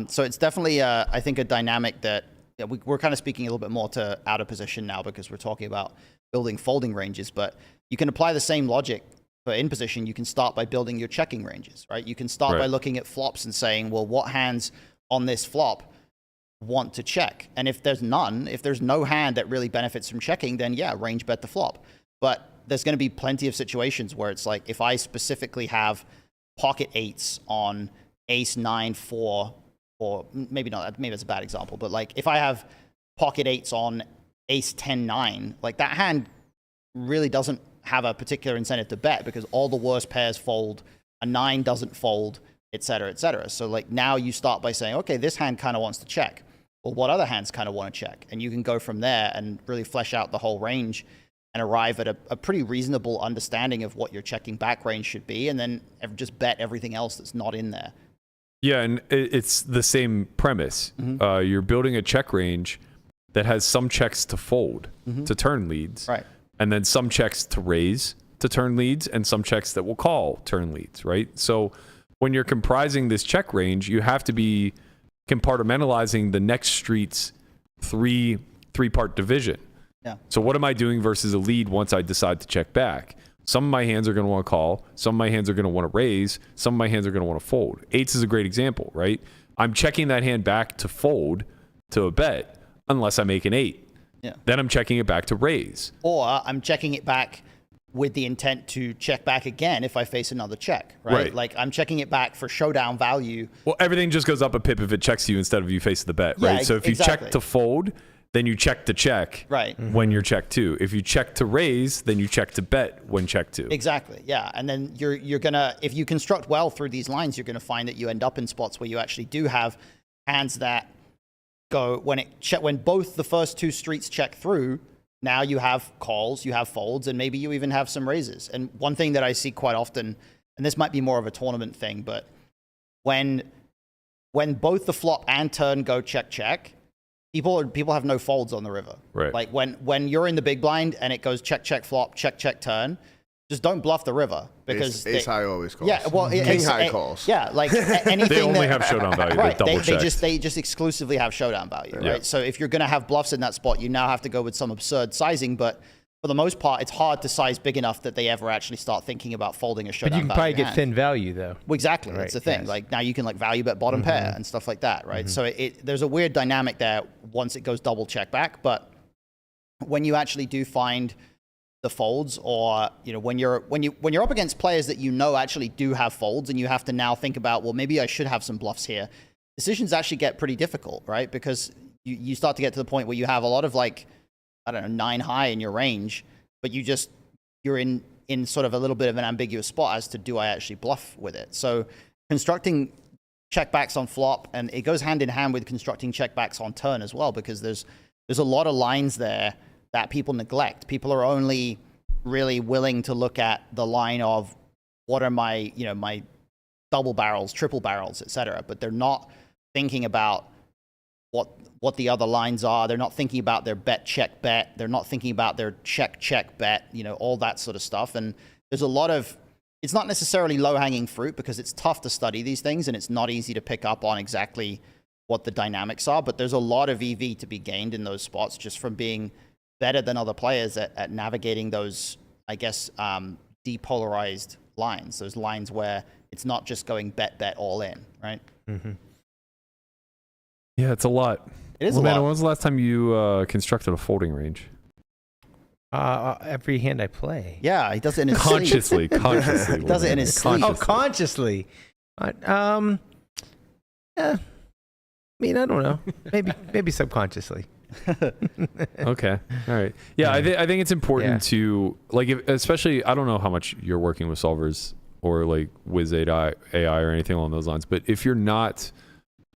C: So it's definitely, I think, a dynamic that we're kind of speaking a little bit more to out of position now, because we're talking about building folding ranges. But you can apply the same logic for in position. You can start by building your checking ranges, right? You can start by looking at flops and saying, well, what hands on this flop want to check? And if there's none, if there's no hand that really benefits from checking, then yeah, range bet the flop. But there's going to be plenty of situations where it's like, if I specifically have pocket eights on ace 9-4, or maybe not, maybe that's a bad example, but like if I have pocket eights on ace 10-9, like that hand really doesn't have a particular incentive to bet, because all the worst pairs fold, a 9 doesn't fold, et cetera, et cetera. So like now you start by saying, okay, this hand kind of wants to check. Well, what other hands kind of want to check? And you can go from there and really flesh out the whole range and arrive at a pretty reasonable understanding of what your checking back range should be, and then just bet everything else that's not in there.
E: Yeah, and it's the same premise. You're building a check range that has some checks to fold to turn leads,
C: Right.
E: and then some checks to raise to turn leads, and some checks that will call turn leads, right? So when you're comprising this check range, you have to be compartmentalizing the next street's three-part division.
C: Yeah.
E: So what am I doing versus a lead once I decide to check back? Some of my hands are going to want to call. Some of my hands are going to want to raise. Some of my hands are going to want to fold. Eights is a great example, right? I'm checking that hand back to fold to a bet unless I make an 8.
C: Yeah.
E: Then I'm checking it back to raise.
C: Or I'm checking it back with the intent to check back again if I face another check, right?
E: Right.
C: Like I'm checking it back for showdown value.
E: Well, everything just goes up a pip if it checks you instead of you face the bet,
C: Yeah,
E: right? So if you
C: exactly.
E: check to fold, then you check to check
C: Right.
E: when you're check 2. If you check to raise, then you check to bet when check 2.
C: Exactly. Yeah. And then you're gonna, if you construct well through these lines, you're gonna find that you end up in spots where you actually do have hands that go when both the first two streets check through. Now you have calls, you have folds, and maybe you even have some raises. And one thing that I see quite often, and this might be more of a tournament thing, but when both the flop and turn go check check, people have no folds on the river.
E: Right.
C: Like when you're in the big blind and it goes check check flop, check check turn, just don't bluff the river because
B: ace high always calls.
C: Yeah, well,
B: king high calls.
C: Yeah, like anything.
E: They only
C: that,
E: have showdown value.
C: right.
E: They're double
C: They just exclusively have showdown value,
E: Yeah.
C: right? So if you're going to have bluffs in that spot, you now have to go with some absurd sizing. But for the most part, it's hard to size big enough that they ever actually start thinking about folding a showdown.
D: But you can
C: value
D: probably get
C: hand.
D: thin value though.
C: Well, exactly,
D: Right,
C: that's the thing.
D: yes.
C: Like now you can like value bet bottom pair and stuff like that, right? So there's a weird dynamic there once it goes double check back. But when you actually do find the folds, or when you're up against players that actually do have folds, and you have to now think about, well, maybe I should have some bluffs here. Decisions actually get pretty difficult, right? Because you start to get to the point where you have a lot of 9 high in your range, but you're in sort of a little bit of an ambiguous spot as to do I actually bluff with it. So constructing checkbacks on flop, and it goes hand in hand with constructing checkbacks on turn as well, because there's a lot of lines there that people neglect. People are only really willing to look at the line of what are my, my double barrels, triple barrels, etc. But they're not thinking about what the other lines are. They're not thinking about their bet, check, bet. They're not thinking about their check, check, bet, all that sort of stuff. And there's a lot of, it's not necessarily low-hanging fruit because it's tough to study these things and it's not easy to pick up on exactly what the dynamics are. But there's a lot of EV to be gained in those spots just from being better than other players at navigating those, I guess, depolarized lines. Those lines where it's not just going bet, all in, right?
D: Mm-hmm.
E: Yeah, it's a lot.
C: It is a
E: Man,
C: lot.
E: when was the last time you constructed a folding range?
D: Every hand I play.
C: Yeah, he does it in his
E: Consciously.
C: He does it in his sleep.
D: Oh, consciously. Yeah. I mean, I don't know. Maybe subconsciously.
E: Okay. All right. Yeah, I think it's important to especially, I don't know how much you're working with solvers or like Wiz AI or anything along those lines, but if you're not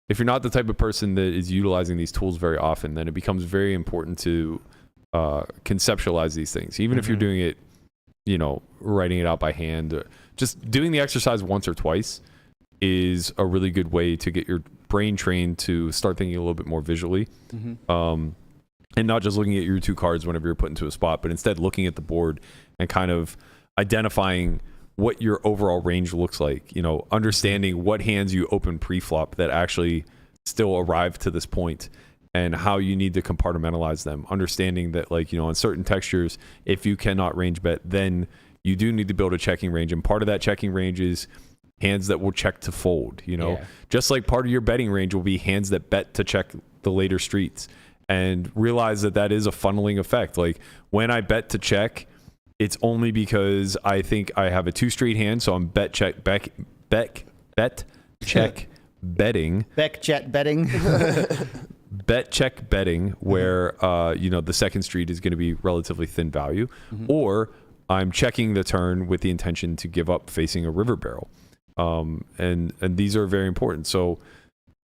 E: the type of person that is utilizing these tools very often, then it becomes very important to conceptualize these things. Even if you're doing it, writing it out by hand, just doing the exercise once or twice is a really good way to get your brain trained to start thinking a little bit more visually. And not just looking at your 2 cards whenever you're put into a spot, but instead looking at the board and kind of identifying what your overall range looks like, understanding what hands you open pre-flop that actually still arrive to this point and how you need to compartmentalize them, understanding that on certain textures, if you cannot range bet, then you do need to build a checking range. And part of that checking range is hands that will check to fold, just like part of your betting range will be hands that bet to check the later streets, and realize that is a funneling effect. Like when I bet to check, it's only because I think I have a 2-street hand. So I'm bet check betting,
C: Bet check betting,
E: where the second street is going to be relatively thin value, or I'm checking the turn with the intention to give up facing a river barrel. And these are very important. So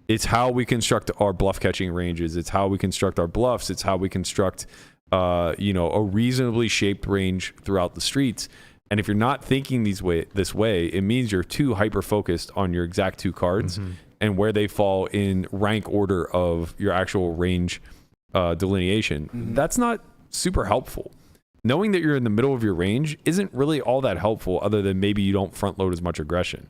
E: it's how we construct our bluff catching ranges. It's how we construct our bluffs. It's how we construct a reasonably shaped range throughout the streets. And if you're not thinking this way, it means you're too hyper focused on your exact 2 cards and where they fall in rank order of your actual range delineation. That's not super helpful. Knowing that you're in the middle of your range isn't really all that helpful, other than maybe you don't front load as much aggression.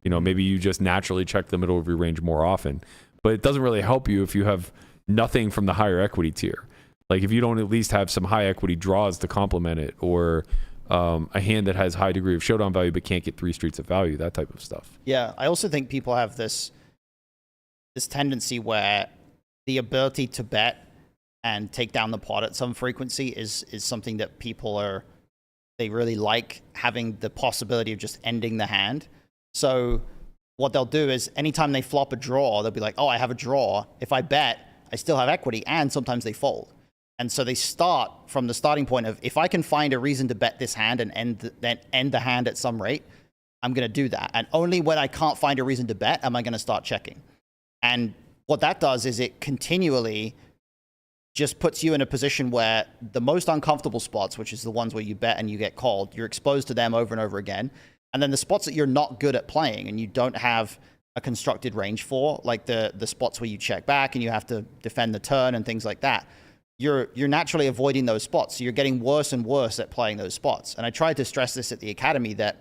E: Maybe you just naturally check the middle of your range more often. But it doesn't really help you if you have nothing from the higher equity tier. Like if you don't at least have some high equity draws to complement it, or a hand that has high degree of showdown value but can't get 3 streets of value, that type of stuff.
C: Yeah, I also think people have this tendency where the ability to bet and take down the pot at some frequency is something that they really like, having the possibility of just ending the hand. So what they'll do is anytime they flop a draw, they'll be like, oh, I have a draw. If I bet, I still have equity, and sometimes they fold. And so they start from the starting point of, if I can find a reason to bet this hand and end the hand at some rate, I'm going to do that. And only when I can't find a reason to bet am I going to start checking. And what that does is it continually just puts you in a position where the most uncomfortable spots, which is the ones where you bet and you get called, you're exposed to them over and over again. And then the spots that you're not good at playing and you don't have a constructed range for, like the spots where you check back and you have to defend the turn and things like that, you're naturally avoiding those spots. So you're getting worse and worse at playing those spots. And I tried to stress this at the academy, that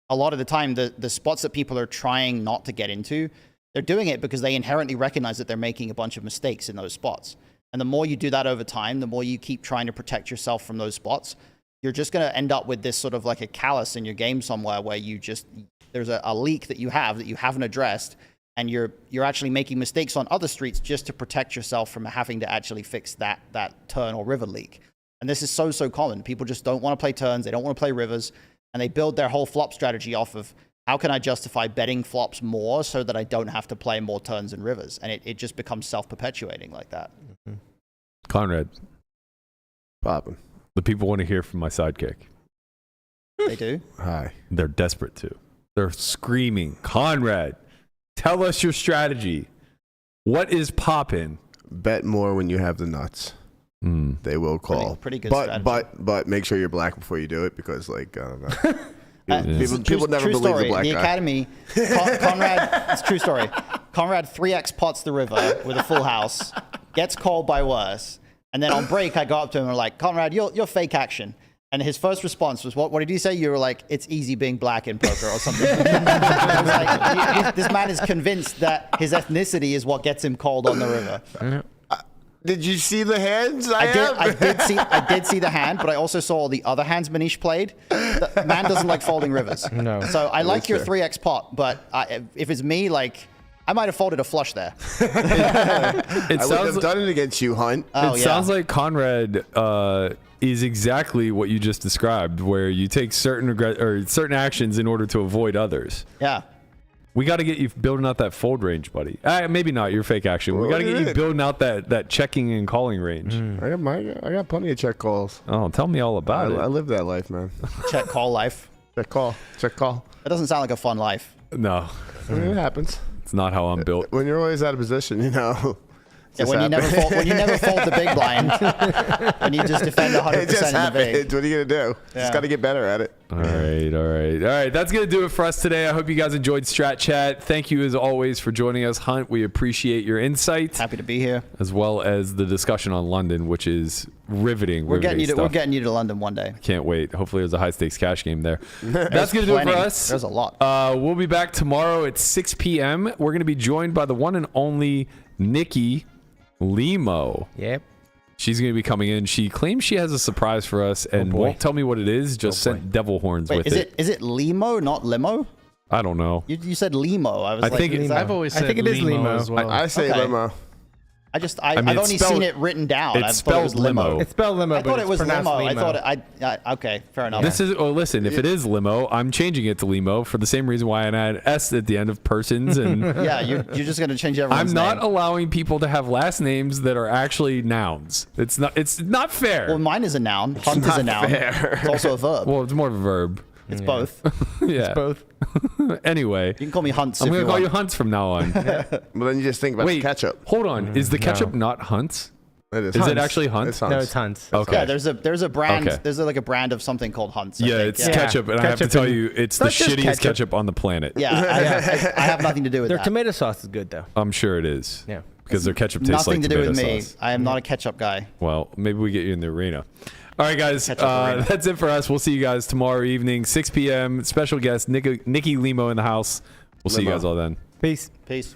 C: a lot of the time the spots that people are trying not to get into, they're doing it because they inherently recognize that they're making a bunch of mistakes in those spots. And the more you do that over time, the more you keep trying to protect yourself from those spots, you're just going to end up with this sort of like a callus in your game somewhere where there's a leak that you haven't addressed, and you're actually making mistakes on other streets just to protect yourself from having to actually fix that turn or river leak. And this is so common. People just don't want to play turns, they don't want to play rivers, and they build their whole flop strategy off of, how can I justify betting flops more so that I don't have to play more turns and rivers? And it just becomes self-perpetuating like that.
E: Conrad,
B: Poppin'.
E: the people want to hear from my sidekick.
C: They do?
B: Hi.
E: They're desperate to. They're screaming, Conrad, tell us your strategy. What is poppin'?
B: Bet more when you have the nuts. They will call.
C: Pretty good strategy.
B: But make sure you're black before you do it, because, like, I don't know. People never
C: true
B: believe
C: story.
B: the black
C: The
B: guy.
C: academy, Conrad, it's a true story. Conrad 3x pots the river with a full house, gets called by worse, and then on break I go up to him and I'm like, Conrad, you're fake action. And his first response was, what did you say? You were like, it's easy being black in poker or something. I was like, this man is convinced that his ethnicity is what gets him called on the river.
B: Did you see the hands?
C: I did see the hand, but I also saw the other hands Manish played. The man doesn't like folding rivers.
D: No.
C: So I like your 3x pot, but if it's me, like, I might have folded a flush there.
B: I would have done it against you, Hunt.
E: It sounds like Conrad is exactly what you just described, where you take certain actions in order to avoid others.
C: Yeah.
E: We got to get you building out that fold range, buddy. Maybe not your fake action. We got to get you building out that checking and calling range.
B: I got plenty of check calls.
E: Oh, tell me all about it.
B: I live that life, man.
C: Check call life.
B: Check call.
C: That doesn't sound like a fun life.
E: No,
B: I mean, it happens.
E: it's not how I'm built.
B: When you're always out of position, you know.
C: Yeah, when you never fold the big blind, and you just defend 100%
B: It just
C: in the
B: happens.
C: big.
B: What are you gonna do?
C: Yeah.
B: Just got to get better at it.
E: All right. That's going to do it for us today. I hope you guys enjoyed Strat Chat. Thank you, as always, for joining us, Hunt. We appreciate your insight.
C: Happy to be here.
E: As well as the discussion on London, which is riveting.
C: We're getting you to London one day.
E: Can't wait. Hopefully there's a high-stakes cash game there. That's going to do it for us.
C: There's a lot.
E: We'll be back tomorrow at 6 p.m. We're going to be joined by the one and only Nikki Limo.
D: Yep.
E: She's going to be coming in. She claims she has a surprise for us and won't tell me what it is. Just sent devil horns with it.
C: Is it limo, not limo?
E: I don't know.
C: You said limo.
E: I think it's-
F: I've always said
D: I think it is
F: limo
D: limo.
F: as well.
B: I say
C: Okay.
B: limo.
C: I've
E: mean,
C: only seen it written down.
E: it's
C: I thought it was
E: spelled
C: limo.
E: limo.
D: It's spelled limo,
C: I
D: but
C: thought
D: it's
C: it was
D: pronounced
C: limo.
D: limo.
C: I thought okay, fair enough.
E: This is, listen, if it is limo, I'm changing it to limo for the same reason why I add S at the end of persons. And
C: yeah, you're just gonna change everyone's
E: I'm not
C: name.
E: allowing people to have last names that are actually nouns. It's not fair.
C: Well, mine is a noun. Hunt is a noun.
B: fair.
C: It's also a verb.
E: Well, it's more of a verb.
C: It's both.
E: Yeah.
D: Both.
E: Anyway,
C: You can call me Hunts
E: I'm
C: if
E: going
C: you
E: to call
C: want.
E: you Hunts from now on.
B: But then you just think about
E: Wait,
B: the ketchup.
E: hold on. Is the ketchup not Hunts?
B: It is.
E: Is it actually Hunt?
B: It's Hunt.
D: No, it's Hunt's.
E: Okay.
C: Yeah, there's a brand.
E: Okay.
C: There's like a brand of something called Hunt's. I
E: Yeah,
C: think.
E: it's ketchup, and I have to
D: Ketchup
E: tell
D: and-
E: you, it's the
D: not just
E: shittiest ketchup.
D: ketchup
E: on the planet.
C: Yeah, I have nothing to do with
D: Their
C: that.
D: tomato sauce is good though.
E: I'm sure it is.
D: Yeah.
E: Because their ketchup tastes
C: Nothing
E: like
C: to do
E: tomato
C: with me.
E: sauce.
C: I am not a ketchup guy.
E: Well, maybe we get you in the arena. All right, guys.
C: Ketchup arena.
E: That's it for us. We'll see you guys tomorrow evening, 6 p.m. Special guest Nikki Limo in the house. We'll see you
B: Limo.
E: guys all then.
D: Peace.
C: Peace.